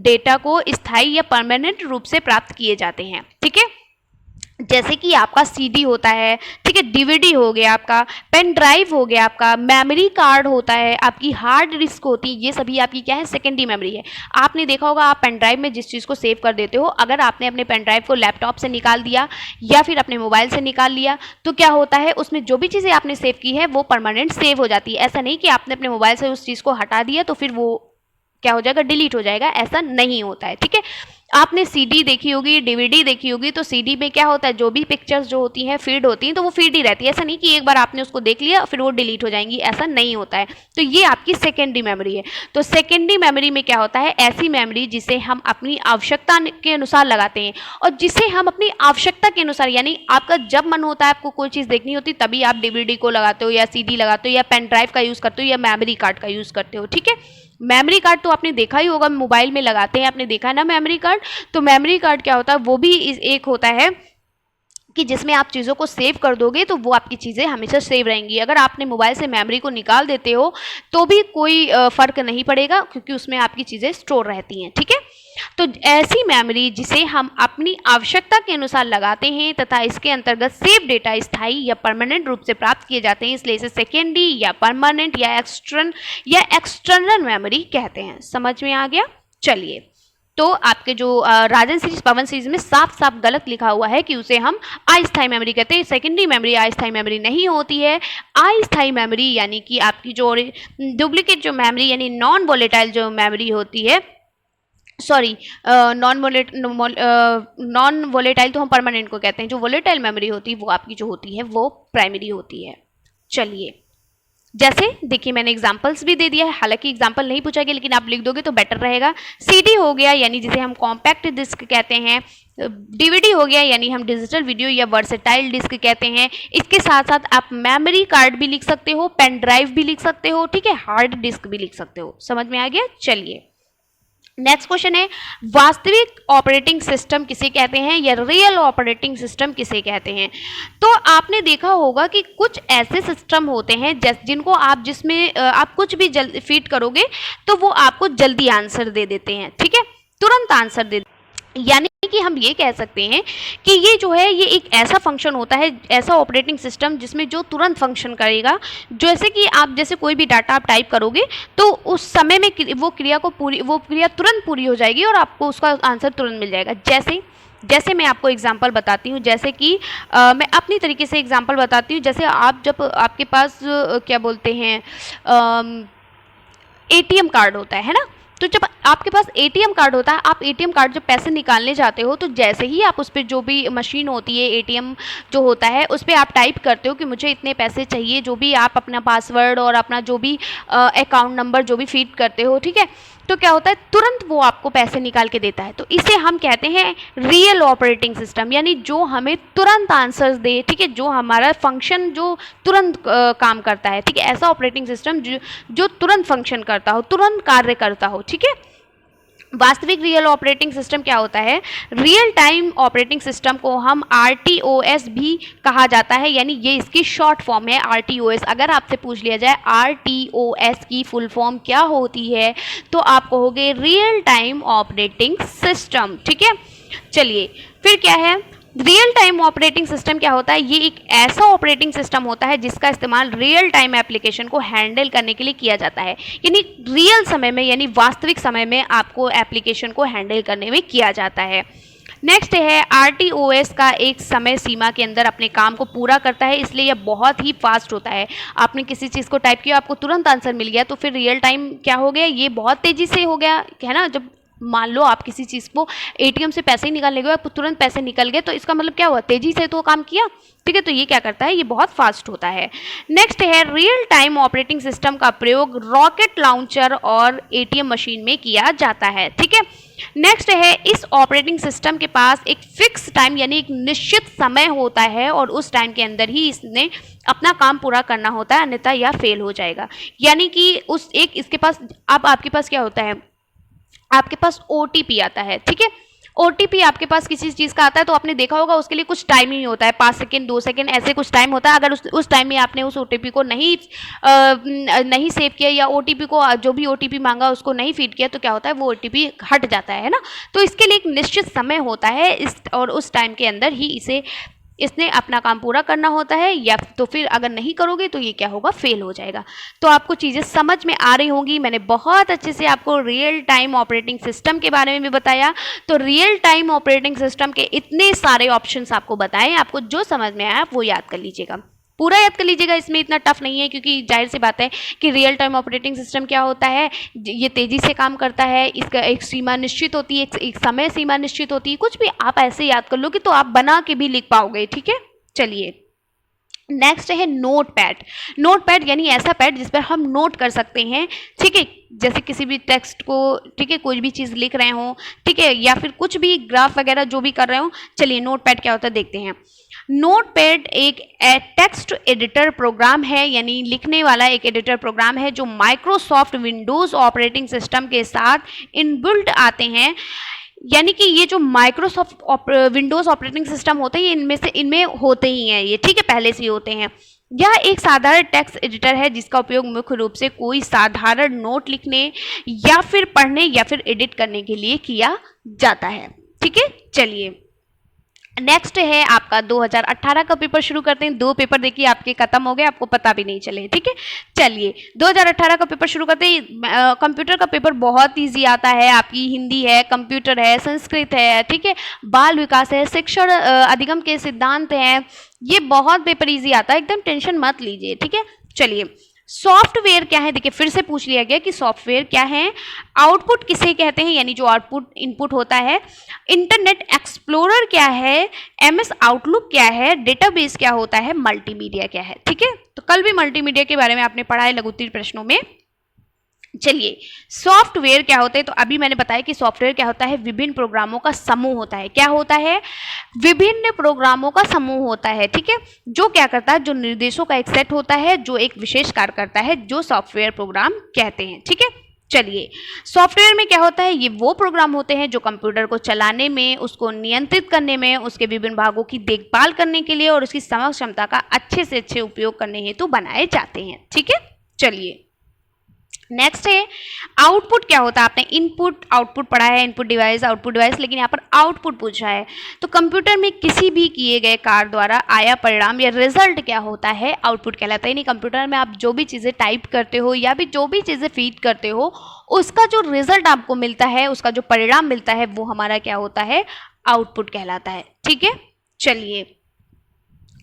डेटा को स्थायी या परमानेंट रूप से प्राप्त किए जाते हैं, ठीक है, जैसे कि आपका सीडी होता है, ठीक है, डीवीडी हो गया आपका, पेन ड्राइव हो गया आपका, मेमोरी कार्ड होता है, आपकी हार्ड डिस्क होती है, ये सभी आपकी क्या है, सेकेंडरी मेमोरी है। आपने देखा होगा आप पेन ड्राइव में जिस चीज़ को सेव कर देते हो, अगर आपने अपने पेन ड्राइव को लैपटॉप से निकाल दिया या फिर अपने मोबाइल से निकाल लिया, तो क्या होता है, उसमें जो भी चीज़ें आपने सेव की है वो परमानेंट सेव हो जाती है। ऐसा नहीं कि आपने अपने मोबाइल से उस चीज़ को हटा दिया तो फिर वो क्या हो जाएगा, डिलीट हो जाएगा, ऐसा नहीं होता है, ठीक है। आपने सीडी देखी होगी, डीवीडी देखी होगी, तो सीडी में क्या होता है, जो भी पिक्चर्स जो होती हैं फीड होती हैं, तो वो फीड ही रहती है, ऐसा नहीं कि एक बार आपने उसको देख लिया फिर वो डिलीट हो जाएंगी, ऐसा नहीं होता है। तो ये आपकी सेकेंडरी मेमोरी है। तो सेकेंडरी मेमोरी में क्या होता है, ऐसी मेमोरी जिसे हम अपनी आवश्यकता के अनुसार लगाते हैं, और जिसे हम अपनी आवश्यकता के अनुसार, यानी आपका जब मन होता है, आपको कोई चीज़ देखनी होती, तभी आप डीवीडी को लगाते हो या सीडी लगाते हो या पेन ड्राइव का यूज़ करते हो या मेमोरी कार्ड का यूज़ करते हो, ठीक है। मेमोरी कार्ड तो आपने देखा ही होगा, मोबाइल में लगाते हैं, आपने देखा है ना मेमोरी कार्ड। तो मेमोरी कार्ड क्या होता है, वो भी एक होता है कि जिसमें आप चीज़ों को सेव कर दोगे तो वो आपकी चीज़ें हमेशा सेव रहेंगी। अगर आपने मोबाइल से मेमोरी को निकाल देते हो तो भी कोई फ़र्क नहीं पड़ेगा, क्योंकि उसमें आपकी चीज़ें स्टोर रहती हैं, ठीक है। तो ऐसी मेमोरी जिसे हम अपनी आवश्यकता के अनुसार लगाते हैं तथा इसके अंतर्गत सेव डेटा स्थायी या परमानेंट रूप से प्राप्त किए जाते हैं, इसलिए इसे सेकेंडरी या परमानेंट या एक्सटर्नल मेमोरी कहते हैं। समझ में आ गया? चलिए, तो आपके जो राजन सीरीज पवन सीरीज में साफ साफ गलत लिखा हुआ है कि उसे हम अस्थायी मेमोरी कहते हैं। सेकेंडरी मेमोरी अस्थायी मेमोरी नहीं होती है। अस्थायी मेमोरी यानी कि आपकी जो डुप्लीकेट जो मेमोरी यानी नॉन वोलेटाइल जो मेमोरी होती है, सॉरी नॉन वोलेटाइल तो हम परमानेंट को कहते हैं, जो वोलेटाइल मेमोरी होती है वो आपकी जो होती है वो प्राइमरी होती है। चलिए, जैसे देखिए मैंने एग्जांपल्स भी दे दिया है, हालांकि एग्जांपल नहीं पूछा गया लेकिन आप लिख दोगे तो बेटर रहेगा। सीडी हो गया यानी जिसे हम कॉम्पैक्ट डिस्क कहते हैं, डीवीडी हो गया यानी हम डिजिटल वीडियो या वर्सेटाइल डिस्क कहते हैं। इसके साथ साथ आप मेमोरी कार्ड भी लिख सकते हो, पेन ड्राइव भी लिख सकते हो, ठीक है, हार्ड डिस्क भी लिख सकते हो। समझ में आ गया? चलिए, नेक्स्ट क्वेश्चन है, वास्तविक ऑपरेटिंग सिस्टम किसे कहते हैं या रियल ऑपरेटिंग सिस्टम किसे कहते हैं? तो आपने देखा होगा कि कुछ ऐसे सिस्टम होते हैं जिनको आप जिसमें आप कुछ भी जल्दी फीड करोगे तो वो आपको जल्दी आंसर दे देते हैं, ठीक है, तुरंत आंसर दे, यानी कि हम ये कह सकते हैं कि ये जो है ये एक ऐसा फंक्शन होता है, ऐसा ऑपरेटिंग सिस्टम जिसमें जो तुरंत फंक्शन करेगा। जैसे कि आप जैसे कोई भी डाटा आप टाइप करोगे तो उस समय में वो क्रिया तुरंत पूरी हो जाएगी और आपको उसका आंसर तुरंत मिल जाएगा। जैसे मैं आपको एग्जांपल बताती हूँ, जैसे कि मैं अपनी तरीके से एग्जांपल बताती हूँ। जैसे आप जब आपके पास क्या बोलते हैं एटीएम कार्ड होता है ना, तो जब आपके पास एटीएम कार्ड होता है, आप एटीएम कार्ड जब पैसे निकालने जाते हो तो जैसे ही आप उस पर जो भी मशीन होती है एटीएम जो होता है उस पर आप टाइप करते हो कि मुझे इतने पैसे चाहिए, जो भी आप अपना पासवर्ड और अपना जो भी अकाउंट नंबर जो भी फीड करते हो, ठीक है, तो क्या होता है तुरंत वो आपको पैसे निकाल के देता है। तो इसे हम कहते हैं रियल ऑपरेटिंग सिस्टम, यानी जो हमें तुरंत आंसर्स दे, ठीक है, जो हमारा फंक्शन जो तुरंत काम करता है, ठीक है, ऐसा ऑपरेटिंग सिस्टम जो तुरंत फंक्शन करता हो, तुरंत कार्य करता हो, ठीक है। वास्तविक रियल ऑपरेटिंग सिस्टम क्या होता है? रियल टाइम ऑपरेटिंग सिस्टम को हम RTOS भी कहा जाता है, यानी ये इसकी शॉर्ट फॉर्म है RTOS। अगर आपसे पूछ लिया जाए RTOS की फुल फॉर्म क्या होती है तो आप कहोगे रियल टाइम ऑपरेटिंग सिस्टम। ठीक है, चलिए फिर क्या है? रियल टाइम ऑपरेटिंग सिस्टम क्या होता है? ये एक ऐसा ऑपरेटिंग सिस्टम होता है जिसका इस्तेमाल रियल टाइम एप्लीकेशन को हैंडल करने के लिए किया जाता है, यानी रियल समय में, यानी वास्तविक समय में आपको एप्लीकेशन को हैंडल करने में किया जाता है। नेक्स्ट है RTOS का एक समय सीमा के अंदर अपने काम को पूरा करता है, इसलिए यह बहुत ही फास्ट होता है। आपने किसी चीज़ को टाइप किया, आपको तुरंत आंसर मिल गया, तो फिर रियल टाइम क्या हो गया? ये बहुत तेज़ी से हो गया है ना। जब मान लो आप किसी चीज़ को ATM से पैसे ही निकालने गए, आपको तुरंत पैसे निकल गए, तो इसका मतलब क्या हुआ? तेज़ी से तो काम किया। ठीक है, तो ये क्या करता है? ये बहुत फास्ट होता है। नेक्स्ट है रियल टाइम ऑपरेटिंग सिस्टम का प्रयोग रॉकेट लॉन्चर और ATM मशीन में किया जाता है। ठीक है, नेक्स्ट है इस ऑपरेटिंग सिस्टम के पास एक फिक्स टाइम यानी एक निश्चित समय होता है और उस टाइम के अंदर ही इसने अपना काम पूरा करना होता है, अन्यथा यह फेल हो जाएगा। यानी कि उस एक इसके पास, अब आपके पास क्या होता है? आपके पास OTP आता है। ठीक है, OTP आपके पास किसी चीज़ का आता है तो आपने देखा होगा उसके लिए कुछ टाइम ही होता है, 5 सेकेंड 2 सेकेंड ऐसे कुछ टाइम होता है। अगर उस टाइम में आपने उस OTP को नहीं सेव किया या OTP को जो भी OTP मांगा उसको नहीं फीड किया तो क्या होता है? वो OTP हट जाता है ना। तो इसके लिए एक निश्चित समय होता है और उस टाइम के अंदर ही इसने अपना काम पूरा करना होता है, या तो फिर अगर नहीं करोगे तो ये क्या होगा? फेल हो जाएगा। तो आपको चीज़ें समझ में आ रही होंगी। मैंने बहुत अच्छे से आपको रियल टाइम ऑपरेटिंग सिस्टम के बारे में भी बताया। तो रियल टाइम ऑपरेटिंग सिस्टम के इतने सारे ऑप्शंस आपको बताएं, आपको जो समझ में आया वो याद कर लीजिएगा, पूरा याद कर लीजिएगा। इसमें इतना टफ नहीं है, क्योंकि जाहिर सी बात है कि रियल टाइम ऑपरेटिंग सिस्टम क्या होता है? ये तेज़ी से काम करता है, इसका एक सीमा निश्चित होती है, एक समय सीमा निश्चित होती है। कुछ भी आप ऐसे याद कर लोगे तो आप बना के भी लिख पाओगे। ठीक है, चलिए नेक्स्ट है नोट पैड। नोट पैड यानी ऐसा पैड जिस पर हम नोट कर सकते हैं। ठीक है, जैसे किसी भी टेक्स्ट को, ठीक है, कोई भी चीज़ लिख रहे हो, ठीक है, या फिर कुछ भी ग्राफ वगैरह जो भी कर रहे हो। चलिए नोट पैड क्या होता है देखते हैं। नोटपैड एक टेक्स्ट एडिटर प्रोग्राम है, यानी लिखने वाला एक एडिटर प्रोग्राम है जो माइक्रोसॉफ्ट विंडोज़ ऑपरेटिंग सिस्टम के साथ इनबिल्ट आते हैं। यानी कि ये जो माइक्रोसॉफ्ट विंडोज़ ऑपरेटिंग सिस्टम होते हैं इनमें होते ही हैं ये। ठीक है, पहले से ही होते हैं। यह एक साधारण टेक्स्ट एडिटर है जिसका उपयोग मुख्य रूप से कोई साधारण नोट लिखने या फिर पढ़ने या फिर एडिट करने के लिए किया जाता है। ठीक है, चलिए नेक्स्ट है आपका 2018 का पेपर शुरू करते हैं। 2 पेपर देखिए आपके खत्म हो गए, आपको पता भी नहीं चले। ठीक है, चलिए 2018 का पेपर शुरू करते हैं। कंप्यूटर का पेपर बहुत ईजी आता है। आपकी हिंदी है, कंप्यूटर है, संस्कृत है, ठीक है, बाल विकास है, शिक्षण अधिगम के सिद्धांत हैं। ये बहुत पेपर ईजी आता है, एकदम टेंशन मत लीजिए। ठीक है, चलिए सॉफ्टवेयर क्या है? देखिए फिर से पूछ लिया गया कि सॉफ्टवेयर क्या है। आउटपुट किसे कहते हैं? यानी जो आउटपुट इनपुट होता है। इंटरनेट एक्सप्लोरर क्या है? MS आउटलुक क्या है? डेटाबेस क्या होता है? मल्टीमीडिया क्या है? ठीक है, तो कल भी मल्टीमीडिया के बारे में आपने पढ़ा है लघुत्तरीय प्रश्नों में। चलिए सॉफ्टवेयर क्या होते हैं? तो अभी मैंने बताया कि सॉफ्टवेयर क्या होता है? विभिन्न प्रोग्रामों का समूह होता है। क्या होता है? विभिन्न प्रोग्रामों का समूह होता है। ठीक है, जो क्या करता है? जो निर्देशों का एक सेट होता है जो एक विशेष कार्य करता है, जो सॉफ्टवेयर प्रोग्राम कहते हैं। ठीक है, चलिए सॉफ्टवेयर में क्या होता है? ये वो प्रोग्राम होते हैं जो कंप्यूटर को चलाने में, उसको नियंत्रित करने में, उसके विभिन्न भागों की देखभाल करने के लिए और उसकी समझ क्षमता का अच्छे से अच्छे उपयोग करने हेतु बनाए जाते हैं। ठीक है, चलिए नेक्स्ट है आउटपुट क्या होता है? आपने इनपुट आउटपुट पढ़ा है, इनपुट डिवाइस आउटपुट डिवाइस, लेकिन यहाँ पर आउटपुट पूछा है। तो कंप्यूटर में किसी भी किए गए कार्य द्वारा आया परिणाम या रिजल्ट क्या होता है? आउटपुट कहलाता है। यानी कंप्यूटर में आप जो भी चीज़ें टाइप करते हो या भी जो भी चीज़ें फीड करते हो, उसका जो रिजल्ट आपको मिलता है, उसका जो परिणाम मिलता है, वो हमारा क्या होता है? आउटपुट कहलाता है। ठीक है, चलिए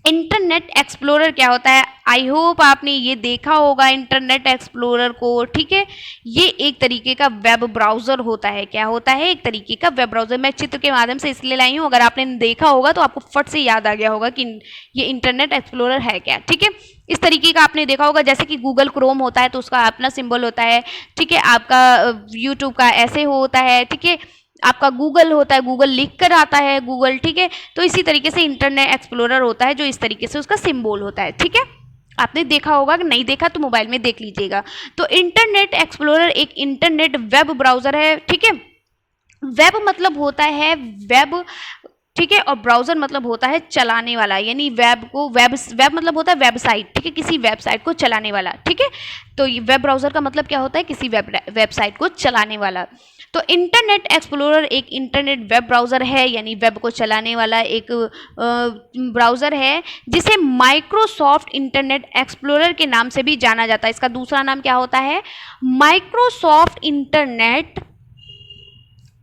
इंटरनेट एक्सप्लोरर क्या होता है? आई होप आपने ये देखा होगा इंटरनेट एक्सप्लोरर को। ठीक है, ये एक तरीके का वेब ब्राउज़र होता है। क्या होता है? एक तरीके का वेब ब्राउज़र। मैं चित्र के माध्यम से इसलिए लाई हूँ, अगर आपने देखा होगा तो आपको फट से याद आ गया होगा कि ये इंटरनेट एक्सप्लोरर है क्या। ठीक है, इस तरीके का आपने देखा होगा, जैसे कि गूगल क्रोम होता है तो उसका अपना सिंबल होता है। ठीक है, आपका यूट्यूब का ऐसे होता है। ठीक है, आपका गूगल होता है, गूगल लिख कर आता है गूगल। ठीक है, तो इसी तरीके से इंटरनेट एक्सप्लोरर होता है जो इस तरीके से उसका सिंबल होता है। ठीक है, आपने देखा होगा, कि नहीं देखा तो मोबाइल में देख लीजिएगा। तो इंटरनेट एक्सप्लोरर एक इंटरनेट वेब ब्राउज़र है। ठीक है, वेब मतलब होता है वेब, ठीक है, और ब्राउजर मतलब होता है चलाने वाला, यानी वेब मतलब होता है वेबसाइट, ठीक है, किसी वेबसाइट को चलाने वाला, ठीक है। तो ये वेब ब्राउजर का मतलब क्या होता है, किसी वेबसाइट को चलाने वाला। तो इंटरनेट एक्सप्लोरर एक इंटरनेट वेब ब्राउज़र है, यानी वेब को चलाने वाला एक ब्राउज़र है, जिसे माइक्रोसॉफ्ट इंटरनेट एक्सप्लोरर के नाम से भी जाना जाता है। इसका दूसरा नाम क्या होता है, माइक्रोसॉफ्ट इंटरनेट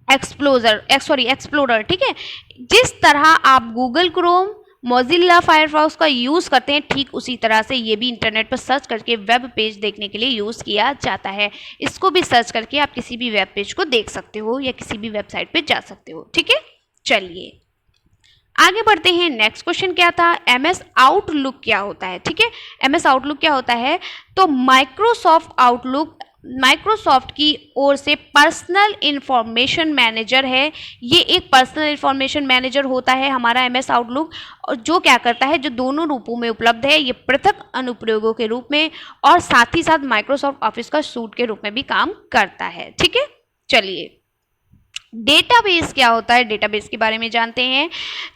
एक्सप्लोरर, ठीक है। जिस तरह आप गूगल क्रोम, मोजिल्ला फायरफॉक्स का यूज़ करते हैं, ठीक उसी तरह से ये भी इंटरनेट पर सर्च करके वेब पेज देखने के लिए यूज़ किया जाता है। इसको भी सर्च करके आप किसी भी वेब पेज को देख सकते हो या किसी भी वेबसाइट पे जा सकते हो, ठीक है। चलिए आगे बढ़ते हैं। नेक्स्ट क्वेश्चन क्या था, एमएस आउटलुक क्या होता है, ठीक है। एमएस आउटलुक क्या होता है, तो माइक्रोसॉफ्ट आउटलुक माइक्रोसॉफ्ट की ओर से पर्सनल इंफॉर्मेशन मैनेजर है। ये एक पर्सनल इंफॉर्मेशन मैनेजर होता है हमारा एमएस आउटलुक, और जो क्या करता है, जो दोनों रूपों में उपलब्ध है, ये पृथक अनुप्रयोगों के रूप में और साथ ही साथ माइक्रोसॉफ्ट ऑफिस का सूट के रूप में भी काम करता है, ठीक है। चलिए डेटाबेस क्या होता है, डेटाबेस के बारे में जानते हैं।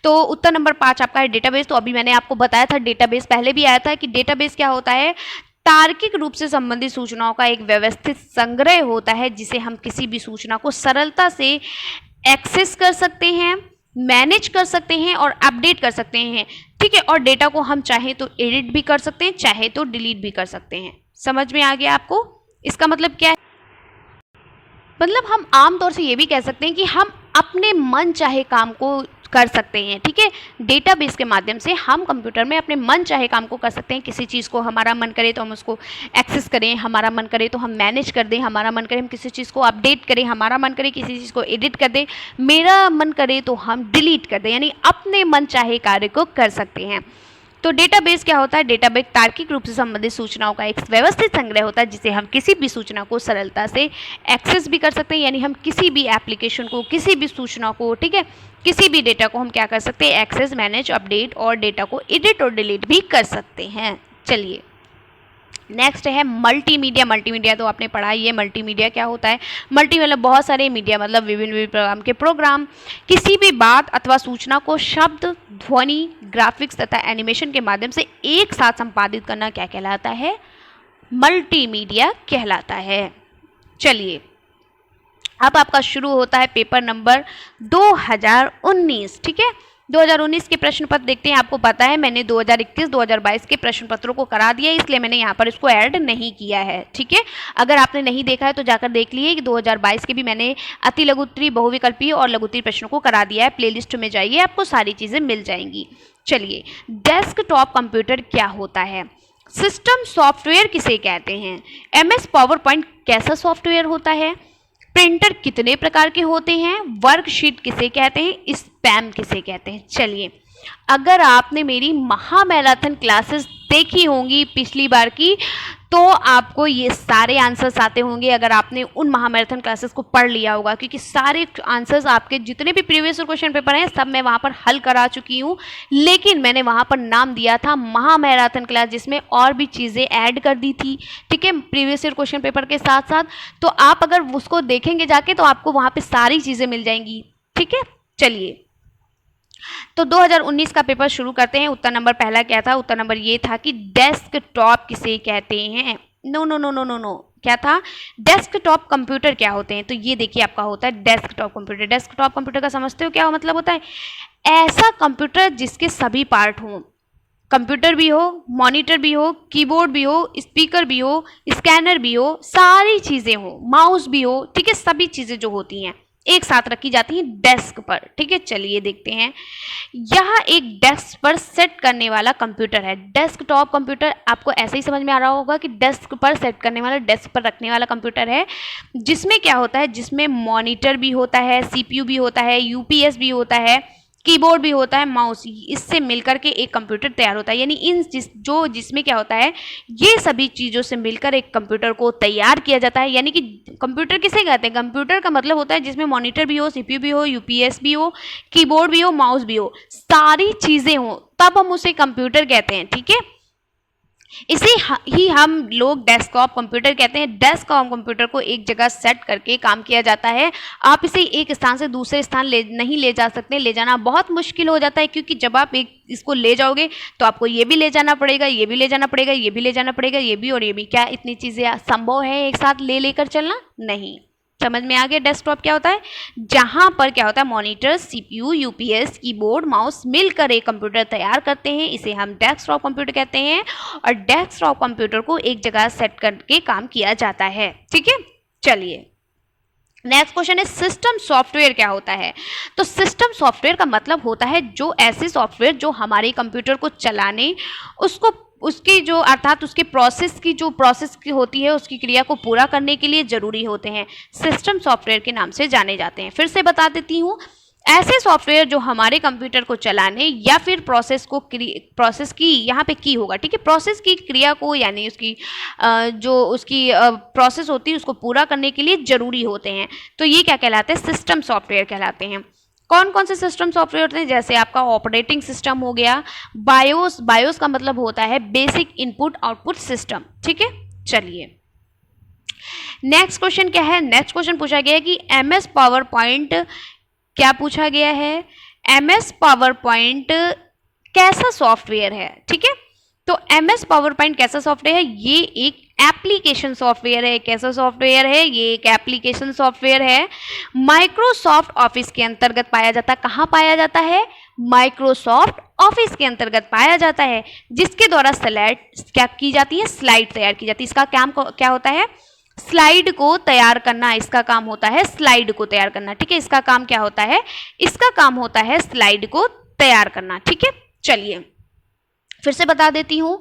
तो उत्तर नंबर 5 आपका है डेटाबेस। तो अभी मैंने आपको बताया था, डेटाबेस पहले भी आया था कि डेटाबेस क्या होता है, तार्किक रूप से संबंधित सूचनाओं का एक व्यवस्थित संग्रह होता है, जिसे हम किसी भी सूचना को सरलता से एक्सेस कर सकते हैं, मैनेज कर सकते हैं और अपडेट कर सकते हैं, ठीक है। और डेटा को हम चाहे तो एडिट भी कर सकते हैं, चाहे तो डिलीट भी कर सकते हैं। समझ में आ गया आपको? इसका मतलब क्या है, मतलब हम आमतौर से ये भी कह सकते हैं कि हम अपने मन चाहे काम को कर सकते हैं, ठीक है। डेटाबेस के माध्यम से हम कंप्यूटर में अपने मन चाहे काम को कर सकते हैं। किसी चीज़ को हमारा मन करे तो हम उसको एक्सेस करें, हमारा मन करे तो हम मैनेज कर दें, हमारा मन करे हम किसी चीज़ को अपडेट करें, हमारा मन करे किसी चीज़ को एडिट कर दें, मेरा मन करे तो हम डिलीट कर दें, यानी अपने मन चाहे कार्य को कर सकते हैं। तो डेटाबेस क्या होता है, डेटाबेस तार्किक रूप से संबंधित सूचनाओं का एक व्यवस्थित संग्रह होता है, जिसे हम किसी भी सूचना को सरलता से एक्सेस भी कर सकते हैं, यानी हम किसी भी एप्लीकेशन को, किसी भी सूचना को, ठीक है, किसी भी डेटा को हम क्या कर सकते हैं, एक्सेस, मैनेज, अपडेट और डेटा को एडिट और डिलीट भी कर सकते हैं। चलिए नेक्स्ट है मल्टीमीडिया। मल्टीमीडिया तो आपने पढ़ा ही है, मल्टीमीडिया क्या होता है। मल्टी मतलब बहुत सारे, मीडिया मतलब विभिन्न विभिन्न प्रकार के प्रोग्राम किसी भी बात अथवा सूचना को शब्द, ध्वनि, ग्राफिक्स तथा एनिमेशन के माध्यम से एक साथ संपादित करना क्या कहलाता है, मल्टीमीडिया कहलाता है। चलिए अब आपका शुरू होता है पेपर नंबर 2019, ठीक है। 2019 के प्रश्न पत्र देखते हैं। आपको पता है मैंने 2021-2022 के प्रश्न पत्रों को करा दिया है, इसलिए मैंने यहाँ पर इसको ऐड नहीं किया है, ठीक है। अगर आपने नहीं देखा है तो जाकर देख लिए कि 2022 के भी मैंने अति लघुत्तरी, बहुविकल्पीय और लघुत्तरी प्रश्नों को करा दिया है। प्लेलिस्ट में जाइए, आपको सारी चीज़ें मिल जाएंगी। चलिए डेस्कटॉप कंप्यूटर क्या होता है, सिस्टम सॉफ्टवेयर किसे कहते हैं, एमएस पावर पॉइंट कैसा सॉफ्टवेयर होता है, प्रिंटर कितने प्रकार के होते हैं, वर्कशीट किसे कहते हैं, स्पैम किसे कहते हैं। चलिए अगर आपने मेरी महामैराथन क्लासेस देखी होंगी पिछली बार की, तो आपको ये सारे आंसर्स आते होंगे अगर आपने उन महामैराथन क्लासेस को पढ़ लिया होगा, क्योंकि सारे आंसर्स आपके जितने भी प्रीवियस क्वेश्चन पेपर हैं सब मैं वहाँ पर हल करा चुकी हूँ। लेकिन मैंने वहाँ पर नाम दिया था महामैराथन क्लास, जिसमें और भी चीज़ें ऐड कर दी थी, ठीक है, प्रीवियस ईयर क्वेश्चन पेपर के साथ साथ। तो आप अगर उसको देखेंगे जाके तो आपको वहाँ पर सारी चीज़ें मिल जाएंगी, ठीक है। चलिए तो 2019 का पेपर शुरू करते हैं। उत्तर नंबर पहला क्या था, उत्तर नंबर ये था कि डेस्कटॉप किसे कहते हैं। No no no no no no, क्या था, डेस्कटॉप कंप्यूटर क्या होते हैं। तो ये देखिए आपका होता है डेस्कटॉप कंप्यूटर। डेस्कटॉप कंप्यूटर का समझते हो क्या मतलब होता है, ऐसा कंप्यूटर जिसके सभी पार्ट हों, कंप्यूटर भी हो, मॉनिटर भी हो, कीबोर्ड भी हो, स्पीकर भी हो, स्कैनर भी हो, सारी चीज़ें हो, माउस भी हो, ठीक है, सभी चीज़ें जो होती हैं एक साथ रखी जाती हैं डेस्क पर, ठीक है। चलिए देखते हैं, यह एक डेस्क पर सेट करने वाला कंप्यूटर है। डेस्कटॉप कंप्यूटर आपको ऐसे ही समझ में आ रहा होगा कि डेस्क पर सेट करने वाला, डेस्क पर रखने वाला कंप्यूटर है, जिसमें क्या होता है, जिसमें मॉनिटर भी होता है, सीपीयू भी होता है, यूपीएस भी होता है, कीबोर्ड भी होता है, माउस, इससे मिलकर के एक कंप्यूटर तैयार होता है। यानी जिसमें क्या होता है, ये सभी चीज़ों से मिलकर एक कंप्यूटर को तैयार किया जाता है। यानी कि कंप्यूटर किसे कहते हैं, कंप्यूटर का मतलब होता है जिसमें मॉनिटर भी हो, सीपीयू भी हो, यूपीएस भी हो, कीबोर्ड भी हो, माउस भी हो, सारी चीज़ें हो, तब हम उसे कंप्यूटर कहते हैं, ठीक है। इसे ही हम लोग डेस्कटॉप कंप्यूटर कहते हैं। डेस्कटॉप कंप्यूटर को एक जगह सेट करके काम किया जाता है। आप इसे एक स्थान से दूसरे स्थान नहीं ले जा सकते, ले जाना बहुत मुश्किल हो जाता है, क्योंकि जब आप इसको ले जाओगे तो आपको ये भी ले जाना पड़ेगा, ये भी ले जाना पड़ेगा, ये भी ले जाना पड़ेगा, ये भी और ये भी। क्या इतनी चीज़ें संभव है एक साथ लेकर चलना? नहीं। समझ में आ गया डेस्कटॉप क्या होता है? जहां पर क्या होता है, monitor, CPU, UPS, keyboard, mouse मिलकर एक कंप्यूटर तैयार करते हैं, इसे हम डेस्कटॉप कंप्यूटर कहते हैं। और डेस्कटॉप कंप्यूटर को एक जगह सेट करके काम किया जाता है। ठीक है, चलिए नेक्स्ट क्वेश्चन है सिस्टम सॉफ्टवेयर क्या होता है? तो सिस्टम सॉफ्टवेयर का मतलब होता है जो ऐसे सॉफ्टवेयर जो हमारे कंप्यूटर को चलाने, उसको उसकी जो अर्थात उसके प्रोसेस की होती है, उसकी क्रिया को पूरा करने के लिए जरूरी होते हैं, सिस्टम सॉफ्टवेयर के नाम से जाने जाते हैं। फिर से बता देती हूँ, ऐसे सॉफ्टवेयर जो हमारे कंप्यूटर को चलाने या फिर प्रोसेस की यहाँ पे की होगा, ठीक है, प्रोसेस की क्रिया को यानी उसकी जो उसकी प्रोसेस होती है उसको पूरा करने के लिए जरूरी होते हैं। तो ये क्या कहलाते हैं? सिस्टम सॉफ्टवेयर कहलाते हैं। कौन कौन से सिस्टम सॉफ्टवेयर होते हैं? जैसे आपका ऑपरेटिंग सिस्टम हो गया, बायोस का मतलब होता है बेसिक इनपुट आउटपुट सिस्टम। ठीक है, चलिए नेक्स्ट क्वेश्चन क्या है? नेक्स्ट क्वेश्चन पूछा गया है कि एमएस पावर पॉइंट क्या पूछा गया है? एमएस पावर पॉइंट कैसा सॉफ्टवेयर है? ठीक है, तो एमएस पावर पॉइंट कैसा सॉफ्टवेयर है? ये एक एप्लीकेशन सॉफ्टवेयर है। कैसा सॉफ्टवेयर है? ये एक एप्लीकेशन सॉफ्टवेयर है। माइक्रोसॉफ्ट ऑफिस के अंतर्गत पाया जाता है। कहाँ पाया जाता है? माइक्रोसॉफ्ट ऑफिस के अंतर्गत पाया जाता है, जिसके द्वारा स्लाइड क्या की जाती है? स्लाइड तैयार की जाती है। इसका काम क्या होता है? स्लाइड को तैयार करना। इसका काम होता है स्लाइड को तैयार करना। ठीक है, इसका काम क्या होता है? इसका काम होता है स्लाइड को तैयार करना। ठीक है, चलिए फिर से बता देती हूँ,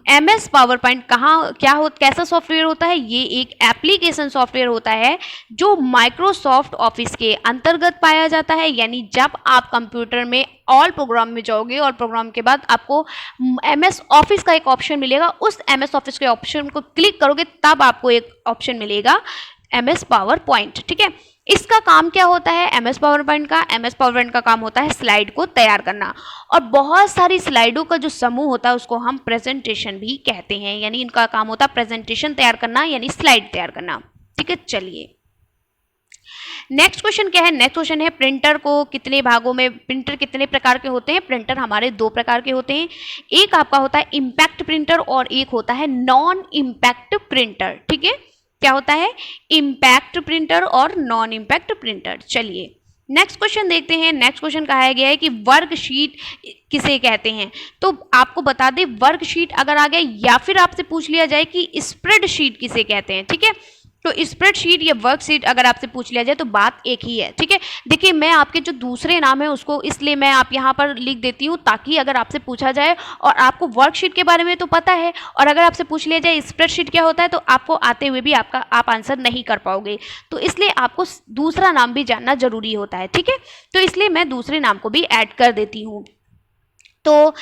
एमएस पावर पॉइंट कैसा सॉफ्टवेयर होता है? ये एक एप्लीकेशन सॉफ्टवेयर होता है जो माइक्रोसॉफ्ट ऑफिस के अंतर्गत पाया जाता है। यानी जब आप कंप्यूटर में ऑल प्रोग्राम में जाओगे और प्रोग्राम के बाद आपको एमएस ऑफिस का एक ऑप्शन मिलेगा, उस एमएस ऑफिस के ऑप्शन को क्लिक करोगे तब आपको एक ऑप्शन मिलेगा एमएस पावर पॉइंट। ठीक है, इसका काम क्या होता है? एमएस पावर पॉइंट का काम होता है स्लाइड को तैयार करना, और बहुत सारी स्लाइडों का जो समूह होता है उसको हम प्रेजेंटेशन भी कहते हैं। यानी इनका काम होता है प्रेजेंटेशन तैयार करना, यानी स्लाइड तैयार करना। ठीक है, चलिए नेक्स्ट क्वेश्चन क्या है? नेक्स्ट क्वेश्चन है प्रिंटर कितने प्रकार के होते हैं? प्रिंटर हमारे दो प्रकार के होते हैं। एक आपका होता है इम्पैक्ट प्रिंटर और एक होता है नॉन इम्पैक्ट प्रिंटर। ठीक है, क्या होता है? इम्पैक्ट प्रिंटर और नॉन इम्पैक्ट प्रिंटर। चलिए नेक्स्ट क्वेश्चन देखते हैं। नेक्स्ट क्वेश्चन कहा गया है कि वर्कशीट किसे कहते हैं? तो आपको बता दें, वर्कशीट अगर आ गया या फिर आपसे पूछ लिया जाए कि स्प्रेडशीट किसे कहते हैं। ठीक है, तो स्प्रेडशीट या वर्कशीट अगर आपसे पूछ लिया जाए तो बात एक ही है। ठीक है, देखिए मैं आपके जो दूसरे नाम है उसको इसलिए मैं आप यहाँ पर लिख देती हूँ ताकि अगर आपसे पूछा जाए और आपको वर्कशीट के बारे में तो पता है, और अगर आपसे पूछ लिया जाए स्प्रेडशीट क्या होता है तो आपको आते हुए भी आप आंसर नहीं कर पाओगे, तो इसलिए आपको दूसरा नाम भी जानना जरूरी होता है। ठीक है, तो इसलिए मैं दूसरे नाम को भी ऐड कर देती हूँ। तो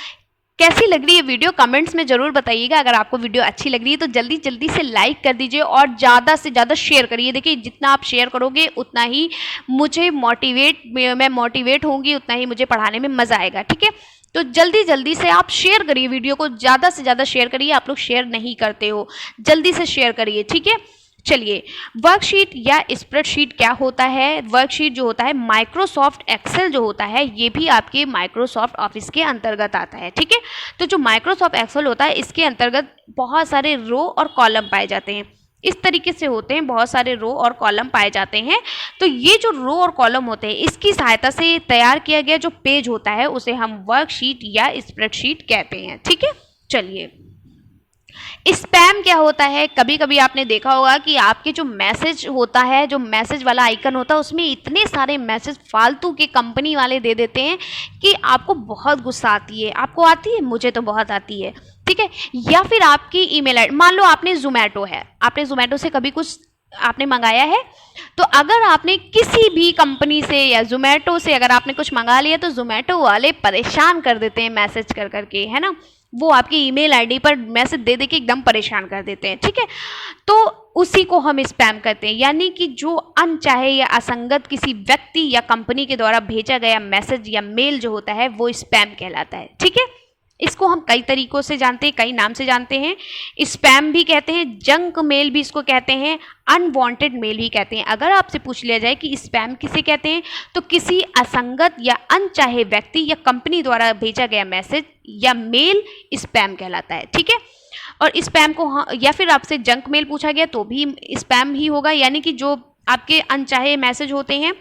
कैसी लग रही है वीडियो? कमेंट्स में ज़रूर बताइएगा। अगर आपको वीडियो अच्छी लग रही है तो जल्दी जल्दी से लाइक कर दीजिए और ज़्यादा से ज़्यादा शेयर करिए। देखिए जितना आप शेयर करोगे उतना ही मैं मोटिवेट होंगी, उतना ही मुझे पढ़ाने में मज़ा आएगा। ठीक है, तो जल्दी जल्दी से आप शेयर करिए, वीडियो को ज़्यादा से ज़्यादा शेयर करिए। आप लोग शेयर नहीं करते हो, जल्दी से शेयर करिए। ठीक है, चलिए वर्कशीट या स्प्रेडशीट क्या होता है? वर्कशीट जो होता है माइक्रोसॉफ्ट एक्सेल जो होता है ये भी आपके माइक्रोसॉफ्ट ऑफिस के अंतर्गत आता है। ठीक है, तो जो माइक्रोसॉफ्ट एक्सेल होता है इसके अंतर्गत बहुत सारे रो और कॉलम पाए जाते हैं। इस तरीके से होते हैं, बहुत सारे रो और कॉलम पाए जाते हैं। तो ये जो रो और कॉलम होते हैं इसकी सहायता से तैयार किया गया जो पेज होता है उसे हम वर्कशीट या स्प्रेडशीट कहते हैं। ठीक है, चलिए स्पैम क्या होता है? कभी कभी आपने देखा होगा कि आपके जो मैसेज होता है, जो मैसेज वाला आइकन होता है उसमें इतने सारे मैसेज फालतू के कंपनी वाले दे देते हैं कि आपको बहुत गुस्सा आती है। आपको आती है? मुझे तो बहुत आती है। ठीक है, या फिर आपकी ईमेल आईडी, मान लो आपने जोमेटो से कभी कुछ आपने मंगाया है, तो अगर आपने किसी भी कंपनी से या जोमेटो से अगर आपने कुछ मंगा लिया तो जोमेटो वाले परेशान कर देते हैं मैसेज कर करके, है ना। वो आपकी ईमेल आईडी पर मैसेज दे के एकदम परेशान कर देते हैं। ठीक है, तो उसी को हम स्पैम करते हैं, यानी कि जो अनचाहे या असंगत किसी व्यक्ति या कंपनी के द्वारा भेजा गया मैसेज या मेल जो होता है वो स्पैम कहलाता है। ठीक है, इसको हम कई तरीकों से जानते हैं, कई नाम से जानते हैं। स्पैम भी कहते हैं, जंक मेल भी इसको कहते हैं, अनवांटेड मेल भी कहते हैं। अगर आपसे पूछ लिया जाए कि स्पैम किसे कहते हैं, तो किसी असंगत या अनचाहे व्यक्ति या कंपनी द्वारा भेजा गया मैसेज या मेल स्पैम कहलाता है। ठीक है, और स्पैम को या फिर आपसे जंक मेल पूछा गया तो भी स्पैम ही होगा, यानी कि जो आपके अनचाहे मैसेज होते हैं।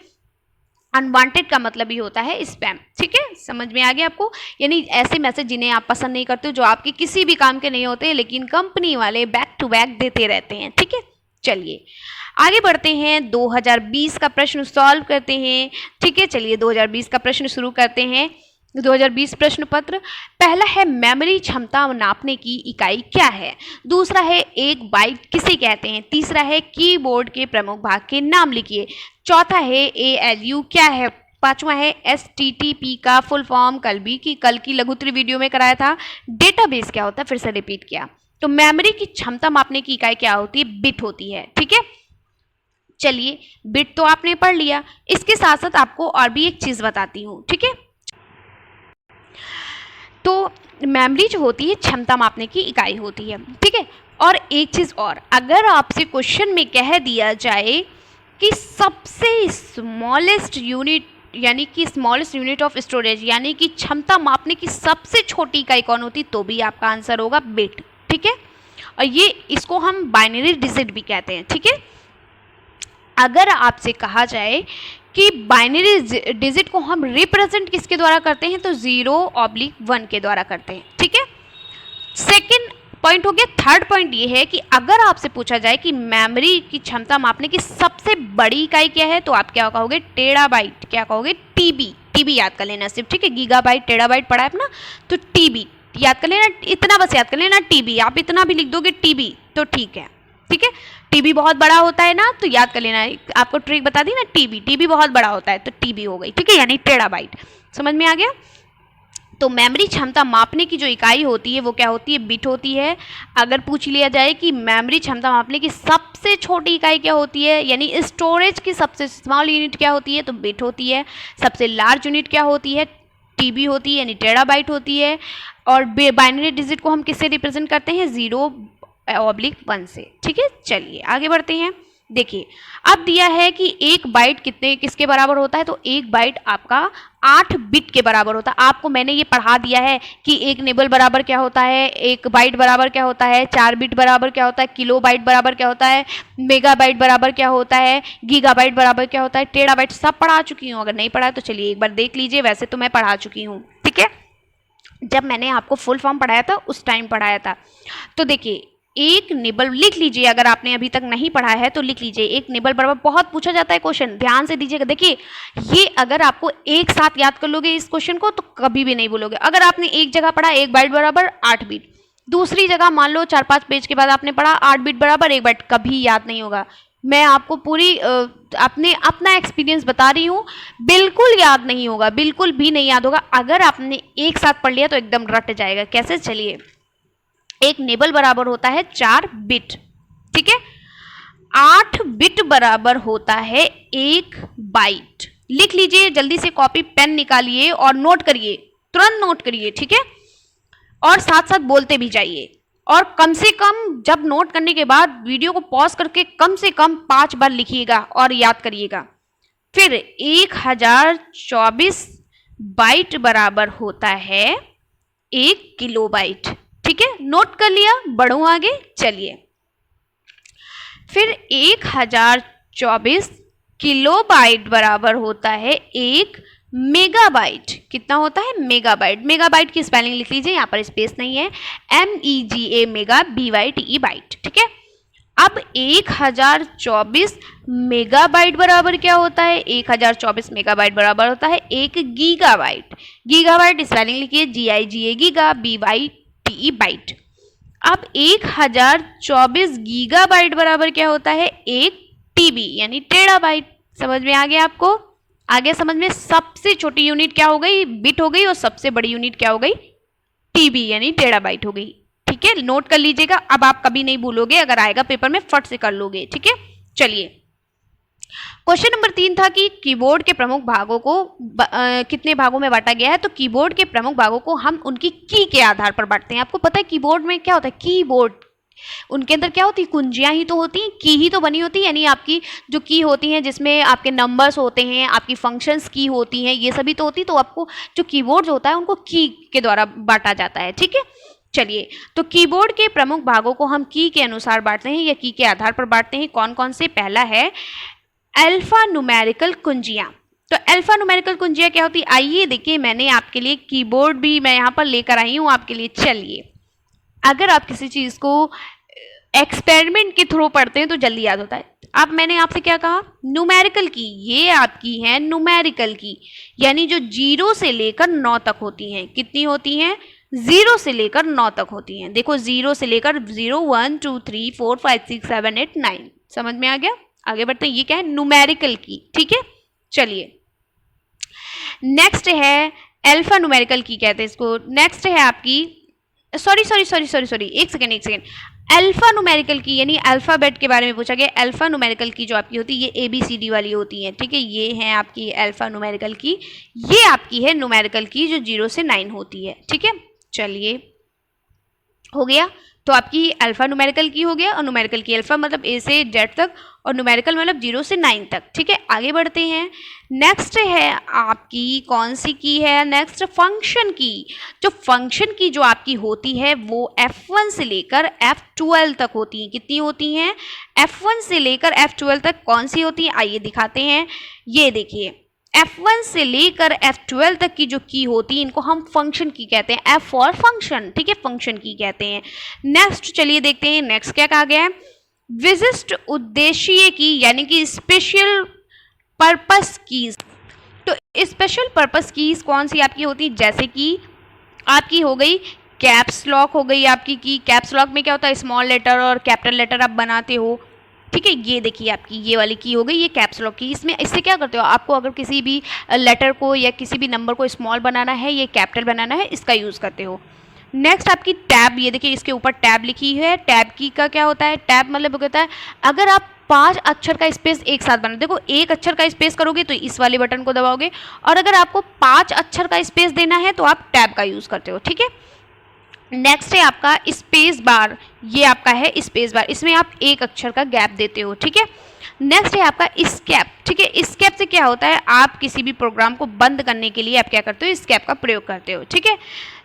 अनवांटेड का मतलब ही होता है स्पैम। ठीक है, समझ में आ गया आपको? यानी ऐसे मैसेज जिन्हें आप पसंद नहीं करते हो, जो आपके किसी भी काम के नहीं होते, लेकिन कंपनी वाले बैक टू बैक देते रहते हैं। ठीक है, चलिए आगे बढ़ते हैं, 2020 का प्रश्न सॉल्व करते हैं। ठीक है, चलिए 2020 का प्रश्न शुरू करते हैं। 2020 प्रश्न पत्र, पहला है मेमोरी क्षमता नापने की इकाई क्या है। दूसरा है एक बाइट किसे कहते हैं। तीसरा है कीबोर्ड के प्रमुख भाग के नाम लिखिए। चौथा है ALU क्या है। पांचवा है STTP का फुल फॉर्म कल की लघुत्री वीडियो में कराया था। डेटाबेस क्या होता है, फिर से रिपीट किया। तो मेमोरी की क्षमता मापने की इकाई क्या होती है, बिट होती है। ठीक है, चलिए बिट तो आपने पढ़ लिया, इसके साथ साथ आपको और भी एक चीज बताती हूँ। ठीक है, तो मेमोरी जो होती है क्षमता मापने की इकाई होती है। ठीक है, और एक चीज और, अगर आपसे क्वेश्चन में कह दिया जाए कि सबसे स्मॉलेस्ट यूनिट, यानी कि स्मॉलेस्ट यूनिट ऑफ स्टोरेज, यानी कि क्षमता मापने की सबसे छोटी इकाई कौन होती, तो भी आपका आंसर होगा बिट। ठीक है, और ये इसको हम बाइनरी डिजिट भी कहते हैं। ठीक है, अगर आपसे कहा जाए कि बाइनरी डिजिट को हम रिप्रेजेंट किसके द्वारा करते हैं, तो 0/1 के द्वारा करते हैं। ठीक है, सेकंड पॉइंट हो गया। थर्ड पॉइंट ये है कि अगर आपसे पूछा जाए कि मेमोरी की क्षमता मापने की सबसे बड़ी इकाई क्या है, तो आप क्या कहोगे, टेराबाइट। क्या कहोगे, टीबी याद कर लेना सिर्फ। ठीक है, गीगाबाइट टेराबाइट पढ़ा है अपना, तो टीबी याद कर लेना, इतना बस याद कर लेना टीबी। आप इतना भी लिख दोगे टीबी तो ठीक है। ठीक है, टीबी बहुत बड़ा होता है ना, तो याद कर लेना, आपको ट्रिक बता दी ना, टीबी बहुत बड़ा होता है तो टीबी हो गई। ठीक है, यानी टेराबाइट। समझ में आ गया? तो मेमोरी क्षमता मापने की जो इकाई होती है वो क्या होती है, बिट होती है। अगर पूछ लिया जाए कि मेमोरी क्षमता मापने की सबसे छोटी इकाई क्या होती है, यानी स्टोरेज की सबसे स्मॉल यूनिट क्या होती है, तो बिट होती है। सबसे लार्ज यूनिट क्या होती है, टीबी होती है, यानी टेराबाइट होती है। और बाइनरी डिजिट को हम किससे रिप्रेजेंट करते हैं, 0/1 से। ठीक है, चलिए आगे बढ़ते हैं। देखिए, अब दिया है कि एक बाइट किसके बराबर होता है, तो एक बाइट आपका 8 बिट के बराबर होता है। आपको मैंने ये पढ़ा दिया है कि एक निबल बराबर क्या होता है, एक बाइट बराबर क्या होता है, 4 बिट बराबर क्या होता है, किलो बाइट बराबर क्या होता है, मेगा बाइट बराबर क्या होता है, गीगा बाइट बराबर क्या होता है, टेराबाइट, सब पढ़ा चुकी हूँ। अगर नहीं पढ़ा तो चलिए एक बार देख लीजिए, वैसे तो मैं पढ़ा चुकी हूँ। ठीक है, जब मैंने आपको फुल फॉर्म पढ़ाया था उस टाइम पढ़ाया था। तो देखिए, एक निबल लिख लीजिए, अगर आपने अभी तक नहीं पढ़ा है तो लिख लीजिए। एक निबल बराबर, बहुत पूछा जाता है क्वेश्चन, ध्यान से दीजिएगा। देखिए, ये अगर आपको एक साथ याद कर लोगे इस क्वेश्चन को तो कभी भी नहीं भूलोगे। अगर आपने एक जगह पढ़ा 1 बाइट बराबर 8 बिट, दूसरी जगह मान लो 4-5 पेज के बाद आपने पढ़ा 8 बिट बराबर 1 बाइट, कभी याद नहीं होगा। मैं आपको पूरी अपना एक्सपीरियंस बता रही हूँ, बिल्कुल याद नहीं होगा, बिल्कुल भी नहीं याद होगा। अगर आपने एक साथ पढ़ लिया तो एकदम रट जाएगा। कैसे, चलिए, एक निबल बराबर होता है 4 बिट। ठीक है, 8 बिट बराबर होता है 1 बाइट। लिख लीजिए, जल्दी से कॉपी पेन निकालिए और नोट करिए, तुरंत नोट करिए। ठीक है, और साथ साथ बोलते भी जाइए। और कम से कम जब नोट करने के बाद वीडियो को पॉज करके कम से कम 5 बार लिखिएगा और याद करिएगा। फिर 1024 बाइट बराबर होता है 1 किलो बाइट। ठीक है, नोट कर लिया, बढ़ूं आगे, चलिए। फिर 1024 किलो बाइट बराबर होता है 1 मेगाबाइट। कितना होता है, मेगाबाइट। मेगाबाइट की स्पेलिंग लिख लीजिए, यहाँ पर स्पेस नहीं है, MEGA मेगा, BYTE बाइट। ठीक है, अब 1024 मेगाबाइट बराबर क्या होता है, 1024 मेगाबाइट बराबर होता है 1 गीगाबाइट। गीगाबाइट स्पेलिंग लिखिए, GIGA गीगा, BYTE बाइट। अब 1024 गीगाबाइट बराबर क्या होता है, 1 TB यानी टेराबाइट। समझ में आ गया आपको? आगे समझ में, सबसे छोटी यूनिट क्या हो गई, बिट हो गई, और सबसे बड़ी यूनिट क्या हो गई, TB यानी टेराबाइट हो गई। ठीक है, नोट कर लीजिएगा, अब आप कभी नहीं भूलोगे, अगर आएगा पेपर में फट से कर लोगे। ठीक है, चलिए क्वेश्चन नंबर 3 था कि कीबोर्ड के प्रमुख भागों को कितने भागों में बांटा गया है। तो कीबोर्ड के प्रमुख भागों को हम उनकी की के आधार पर बांटते हैं। आपको पता है कीबोर्ड में क्या होता है, कीबोर्ड उनके अंदर क्या होती है, कुंजियां ही तो होती हैं, की ही तो बनी होती है, यानी आपकी जो की होती हैं जिसमें आपके नंबर्स होते हैं, आपकी फंक्शंस की होती हैं, ये सभी तो होती। तो आपको जो कीबोर्ड होता है उनको की के द्वारा बांटा जाता है। ठीक है, चलिए, तो कीबोर्ड के प्रमुख भागों को हम की के अनुसार बांटते हैं या की के आधार पर बांटते हैं। कौन कौन से? पहला है अल्फा न्यूमेरिकल कुंजियां। तो अल्फा न्यूमेरिकल कुंजियां क्या होती है? आइए देखिए, मैंने आपके लिए कीबोर्ड भी मैं यहाँ पर लेकर आई हूँ आपके लिए। चलिए, अगर आप किसी चीज़ को एक्सपेरिमेंट के थ्रू पढ़ते हैं तो जल्दी याद होता है। अब मैंने आपसे क्या कहा? न्यूमेरिकल की, ये आपकी है न्यूमेरिकल की, यानी जो 0 से लेकर 9 तक होती हैं। कितनी होती हैं? 0 से लेकर 9 तक होती हैं। देखो 0 से लेकर 0 1 2 3 4 5 6 7 8 9। समझ में आ गया? आगे बढ़ते हैं। ये क्या है? न्यूमेरिकल की। ठीक है, चलिए, नेक्स्ट है अल्फा न्यूमेरिकल की कहते हैं इसको। नेक्स्ट है आपकी सॉरी, एक सेकेंड। अल्फा न्यूमेरिकल की यानी अल्फाबेट के बारे में पूछा गया। अल्फा न्यूमेरिकल की जो आपकी होती है ये ABCD वाली होती है। ठीक है, ये है आपकी अल्फा न्यूमेरिकल की। ये आपकी है न्यूमेरिकल की जो 0 से 9 होती है। ठीक है, चलिए, हो गया। तो आपकी अल्फा न्यूमेरिकल की हो गया, और न्यूमेरिकल की अल्फा मतलब A से Z तक, और न्यूमेरिकल मतलब 0 से 9 तक। ठीक है, आगे बढ़ते हैं। नेक्स्ट है आपकी कौन सी की है? नेक्स्ट फंक्शन की। जो फंक्शन की जो आपकी होती है वो F1 से लेकर F12 तक होती है। कितनी होती हैं? F1 से लेकर F12 तक कौन सी होती है? आइए दिखाते हैं। ये देखिए, F1 से लेकर F12 तक की जो की होती है इनको हम फंक्शन की कहते हैं। F for function. ठीक है, फंक्शन की कहते हैं। नेक्स्ट चलिए देखते हैं, नेक्स्ट क्या कहा गया है? विशिष्ट उद्देश्य की यानी कि स्पेशल पर्पस कीज। तो स्पेशल पर्पस कीज कौन सी आपकी होती है? जैसे कि आपकी हो गई कैप्स लॉक, हो गई आपकी की। कैप्स लॉक में क्या होता है? स्मॉल लेटर और कैपिटल लेटर आप बनाते हो। ठीक है, ये देखिए आपकी ये वाली की हो गई, ये कैप्स लॉक की। इसमें इससे क्या करते हो? आपको अगर किसी भी लेटर को या किसी भी नंबर को स्मॉल बनाना है या कैपिटल बनाना है, इसका यूज़ करते हो। नेक्स्ट आपकी टैब, ये देखिए इसके ऊपर टैब लिखी है। टैब की का क्या होता है? टैब मतलब कहता है अगर आप 5 अक्षर का स्पेस एक साथ बना, देखो एक अक्षर का स्पेस करोगे तो इस वाले बटन को दबाओगे, और अगर आपको 5 अक्षर का स्पेस देना है तो आप टैब का यूज़ करते हो। ठीक है, नेक्स्ट है आपका स्पेस बार। ये आपका है स्पेस बार, इसमें आप एक अक्षर का गैप देते हो। ठीक है, नेक्स्ट है आपका स्केप। ठीक है, स्केप से क्या होता है? आप किसी भी प्रोग्राम को बंद करने के लिए आप क्या करते हो? स्केप का प्रयोग करते हो। ठीक है,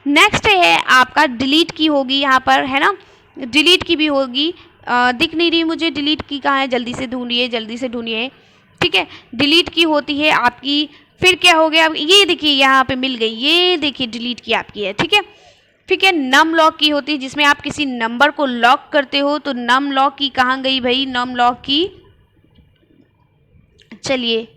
नेक्स्ट है आपका डिलीट की होगी यहाँ पर, है ना? डिलीट की भी होगी। दिख नहीं रही मुझे डिलीट की कहाँ है? जल्दी से ढूंढिए, जल्दी से ढूंढिए। ठीक है, डिलीट की होती है आपकी। फिर क्या हो गया? ये देखिए यहाँ पे मिल गई, ये देखिए डिलीट की आपकी है। ठीक है, ठीक है, नम लॉक की होती है जिसमें आप किसी नंबर को लॉक करते हो। तो नम लॉक की कहाँ गई भाई? नम लॉक की, चलिए,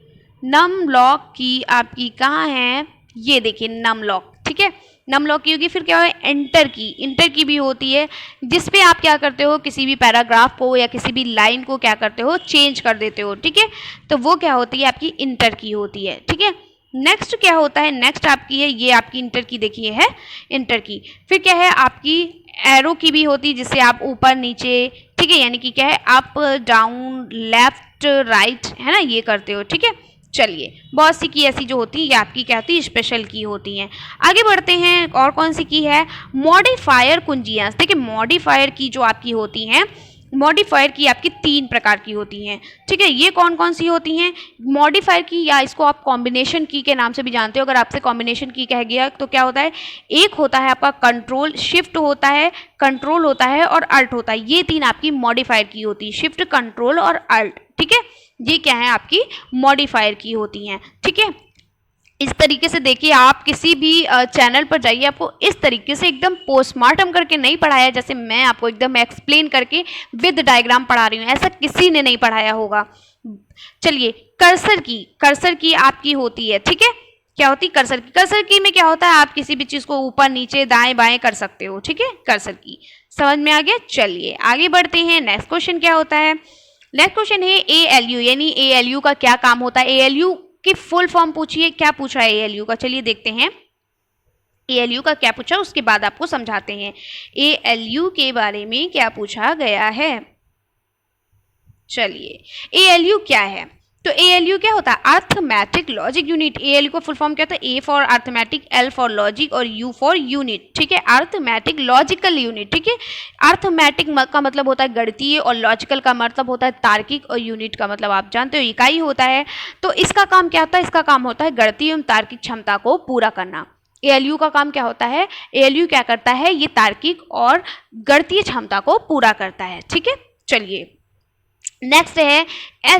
नम लॉक की आपकी कहाँ है? ये देखिए नम लॉक। ठीक है, नम लॉक की होगी। फिर क्या है? एंटर की। इंटर की भी होती है जिसपे आप क्या करते हो? किसी भी पैराग्राफ को या किसी भी लाइन को क्या करते हो? चेंज कर देते हो। ठीक है, तो वो क्या होती है? आपकी इंटर की होती है। ठीक है, नेक्स्ट क्या होता है? नेक्स्ट आपकी है ये आपकी इंटर की, देखिए है इंटर की। फिर क्या है? आपकी एरो की भी होती है जिससे आप ऊपर नीचे, ठीक है, यानी कि क्या है? अप डाउन लेफ्ट राइट, है ना, ये करते हो। ठीक है, चलिए, बहुत सी की ऐसी जो होती है ये आपकी क्या होती है? स्पेशल की होती हैं। आगे बढ़ते हैं, और कौन सी की है? मॉडिफायर कुंजियां। देखिए मॉडिफायर की जो आपकी होती हैं, मॉडिफायर की आपकी 3 प्रकार की होती हैं। ठीक है, ये कौन कौन सी होती हैं? मॉडिफायर की, या इसको आप कॉम्बिनेशन की के नाम से भी जानते हो। अगर आपसे कॉम्बिनेशन की कह गया तो क्या होता है? एक होता है आपका कंट्रोल, शिफ्ट होता है, कंट्रोल होता है और अल्ट होता है। ये 3 आपकी मॉडिफायर की होती है, शिफ्ट, कंट्रोल और अल्ट। ठीक है, ये क्या है? आपकी मॉडिफायर की होती हैं। ठीक है, इस तरीके से देखिए, आप किसी भी चैनल पर जाइए, आपको इस तरीके से एकदम पोस्टमार्टम करके नहीं पढ़ाया जैसे मैं आपको एकदम एक्सप्लेन करके विद डायग्राम पढ़ा रही हूँ, ऐसा किसी ने नहीं पढ़ाया होगा। चलिए, कर्सर की, कर्सर की आपकी होती है। ठीक है, क्या होती? कर्सर की। कर्सर की में क्या होता है? आप किसी भी चीज़ को ऊपर नीचे दाएं बाएं कर सकते हो। ठीक है, कर्सर की। समझ में आ गया? चलिए आगे बढ़ते हैं। नेक्स्ट क्वेश्चन क्या होता है? नेक्स्ट क्वेश्चन है ALU, यानी ALU का क्या काम होता है? ALU की फुल फॉर्म पूछिए, क्या पूछा है ALU का? चलिए देखते हैं ALU का क्या पूछा, उसके बाद आपको समझाते हैं ALU के बारे में क्या पूछा गया है। चलिए, ALU क्या है? तो ALU क्या होता है? Arithmetic logic unit. ALU का फुल फॉर्म क्या होता है? A for arithmetic, L for logic और U फॉर यूनिट, ठीक है, अर्थमेटिक लॉजिकल यूनिट, ठीक है। अर्थमेटिक का मतलब होता है गणितीय और लॉजिकल का मतलब होता है तार्किक और यूनिट का मतलब आप जानते हो इकाई होता है। तो इसका काम क्या होता है? इसका काम होता है गणितीय एवं तार्किक क्षमता को पूरा करना। ALU का काम क्या होता है? ALU क्या करता है? ये तार्किक और गणितीय क्षमता को पूरा करता है, ठीक है। चलिए नेक्स्ट है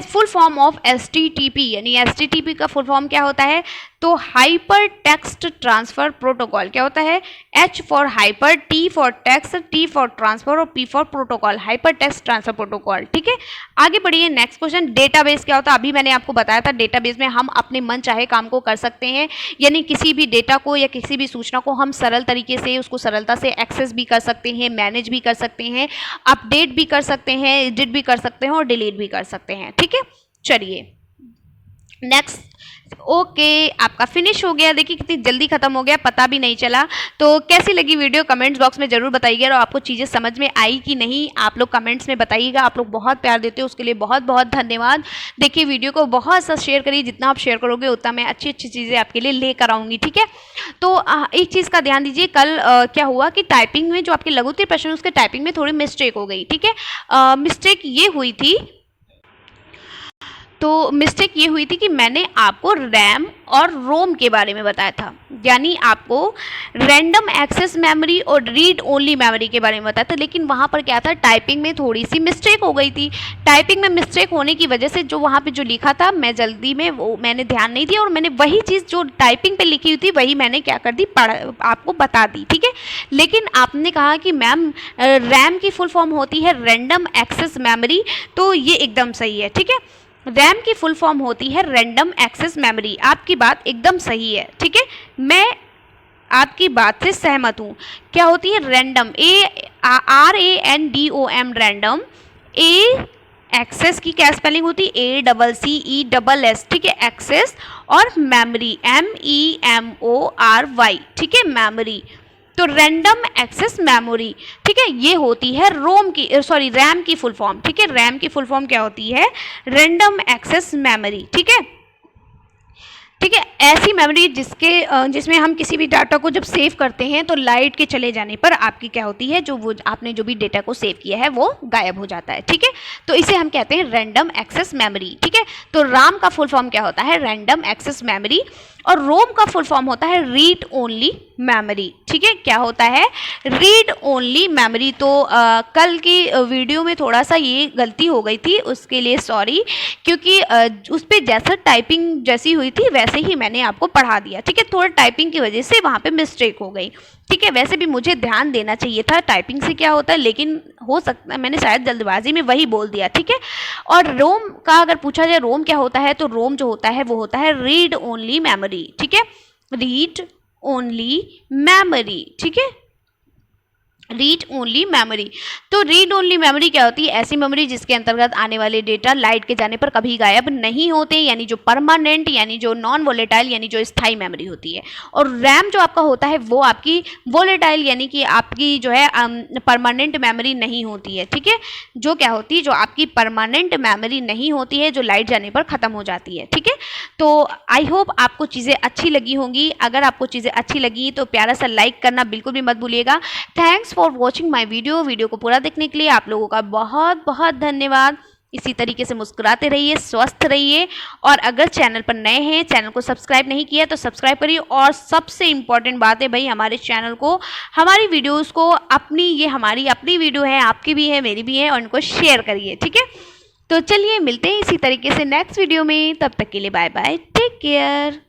फुल फॉर्म ऑफ STTP, यानी STTP का फुल फॉर्म क्या होता है? तो हाइपर टेक्स्ट ट्रांसफर प्रोटोकॉल। क्या होता है? H for hyper, T for text, T for transfer और P for protocol, hyper text transfer protocol, ठीक है। आगे बढ़िए नेक्स्ट क्वेश्चन, डेटाबेस क्या होता है? अभी मैंने आपको बताया था डेटाबेस में हम अपने मन चाहे काम को कर सकते हैं, यानी किसी भी डेटा को या किसी भी सूचना को हम सरल तरीके से उसको सरलता से एक्सेस भी कर सकते हैं, मैनेज भी कर सकते हैं, अपडेट भी कर सकते हैं, एडिट भी कर सकते हैं और डिलीट भी कर सकते हैं, ठीक है। चलिए नेक्स्ट, ओके आपका फिनिश हो गया। देखिए कितनी जल्दी खत्म हो गया, पता भी नहीं चला। तो कैसी लगी वीडियो कमेंट्स बॉक्स में जरूर बताइएगा, और आपको चीज़ें समझ में आई कि नहीं आप लोग कमेंट्स में बताइएगा। आप लोग बहुत प्यार देते हो, उसके लिए बहुत बहुत धन्यवाद। देखिए वीडियो को बहुत सा शेयर करिए, जितना आप शेयर करोगे उतना मैं अच्छी अच्छी चीज़ें आपके लिए लेकर आऊँगी, ठीक है। तो एक चीज़ का ध्यान दीजिए, कल क्या हुआ कि टाइपिंग में जो आपके लघु उत्तरीय प्रश्न उसके टाइपिंग में थोड़ी मिस्टेक हो गई, ठीक है। मिस्टेक ये हुई थी, तो मिस्टेक ये हुई थी कि मैंने आपको रैम और रोम के बारे में बताया था, यानी आपको रैंडम एक्सेस मेमोरी और रीड ओनली मेमोरी के बारे में बताया था, लेकिन वहाँ पर क्या था, टाइपिंग में थोड़ी सी मिस्टेक हो गई थी। टाइपिंग में मिस्टेक होने की वजह से जो वहाँ पे जो लिखा था मैं जल्दी में वो मैंने ध्यान नहीं दिया, और मैंने वही चीज़ जो टाइपिंग पे लिखी हुई थी वही मैंने क्या कर दी, आपको बता दी, ठीक है। लेकिन आपने कहा कि मैम रैम की फुल फॉर्म होती है रैंडम एक्सेस मेमोरी, तो ये एकदम सही है, ठीक है। रैम की फुल फॉर्म होती है रैंडम एक्सेस मेमोरी, आपकी बात एकदम सही है, ठीक है। मैं आपकी बात से सहमत हूँ। क्या होती है? रैंडम, RANDOM रैंडम, एक्सेस की क्या स्पेलिंग होती है? ACCESS, ठीक है, एक्सेस, और मेमोरी MEMORY, ठीक है, मेमोरी। तो रैंडम एक्सेस मेमोरी, ठीक है, ये होती है रैम की फुल फॉर्म, ठीक है। रैम की फुल फॉर्म क्या होती है? रैंडम एक्सेस मेमोरी, ठीक है, ठीक है। ऐसी मेमोरी जिसमें हम किसी भी डाटा को जब सेव करते हैं तो लाइट के चले जाने पर आपकी क्या होती है, जो वो आपने जो भी डेटा को सेव किया है वो गायब हो जाता है, ठीक है। तो इसे हम कहते हैं रैंडम एक्सेस मेमोरी, ठीक है। तो राम का फुल फॉर्म क्या होता है? Random access memory. और रोम का फुल फॉर्म होता है रीड ओनली मेमोरी, ठीक है। क्या होता है? Read only memory. तो कल की वीडियो में थोड़ा सा ये गलती हो गई थी, उसके लिए सॉरी, क्योंकि उस पर जैसा टाइपिंग जैसी हुई थी वैसे ही मैंने आपको पढ़ा दिया, ठीक है। थोड़ा टाइपिंग की वजह से वहाँ पे मिस्टेक हो गई, ठीक है। वैसे भी मुझे ध्यान देना चाहिए था टाइपिंग से क्या होता है, लेकिन हो सकता है मैंने शायद जल्दबाजी में वही बोल दिया, ठीक है। और रोम का अगर पूछा जाए रोम क्या होता है, तो रोम जो होता है वो होता है रीड ओनली मेमोरी, ठीक है, रीड ओनली मेमोरी, ठीक है, रीड ओनली मेमोरी। तो रीड ओनली मेमोरी क्या होती है? ऐसी मेमोरी जिसके अंतर्गत आने वाले डेटा लाइट के जाने पर कभी गायब नहीं होते, यानी जो परमानेंट, यानी जो नॉन वोलेटाइल, यानी जो स्थायी मेमोरी होती है। और रैम जो आपका होता है वो आपकी वोलेटाइल, यानी कि आपकी जो है परमानेंट मेमोरी नहीं होती है, ठीक है। जो क्या होती है, जो आपकी परमानेंट मेमोरी नहीं होती है, जो लाइट जाने पर ख़त्म हो जाती है, ठीक है। तो आई होप आपको चीज़ें अच्छी लगी होंगी। अगर आपको चीज़ें अच्छी लगी तो प्यारा सा लाइक करना बिल्कुल भी मत भूलिएगा। Thanks for watching my video को पूरा देखने के लिए आप लोगों का बहुत बहुत धन्यवाद। इसी तरीके से मुस्कुराते रहिए, स्वस्थ रहिए, और अगर चैनल पर नए हैं, चैनल को सब्सक्राइब नहीं किया तो सब्सक्राइब करिए। और सबसे इम्पॉर्टेंट बात है भाई, हमारे चैनल को, हमारी वीडियोस को, ये हमारी अपनी वीडियो है, आपकी भी है, मेरी भी है, और इनको शेयर करिए, ठीक है। तो चलिए मिलते हैं इसी तरीके से नेक्स्ट वीडियो में, तब तक के लिए बाय बाय, टेक केयर।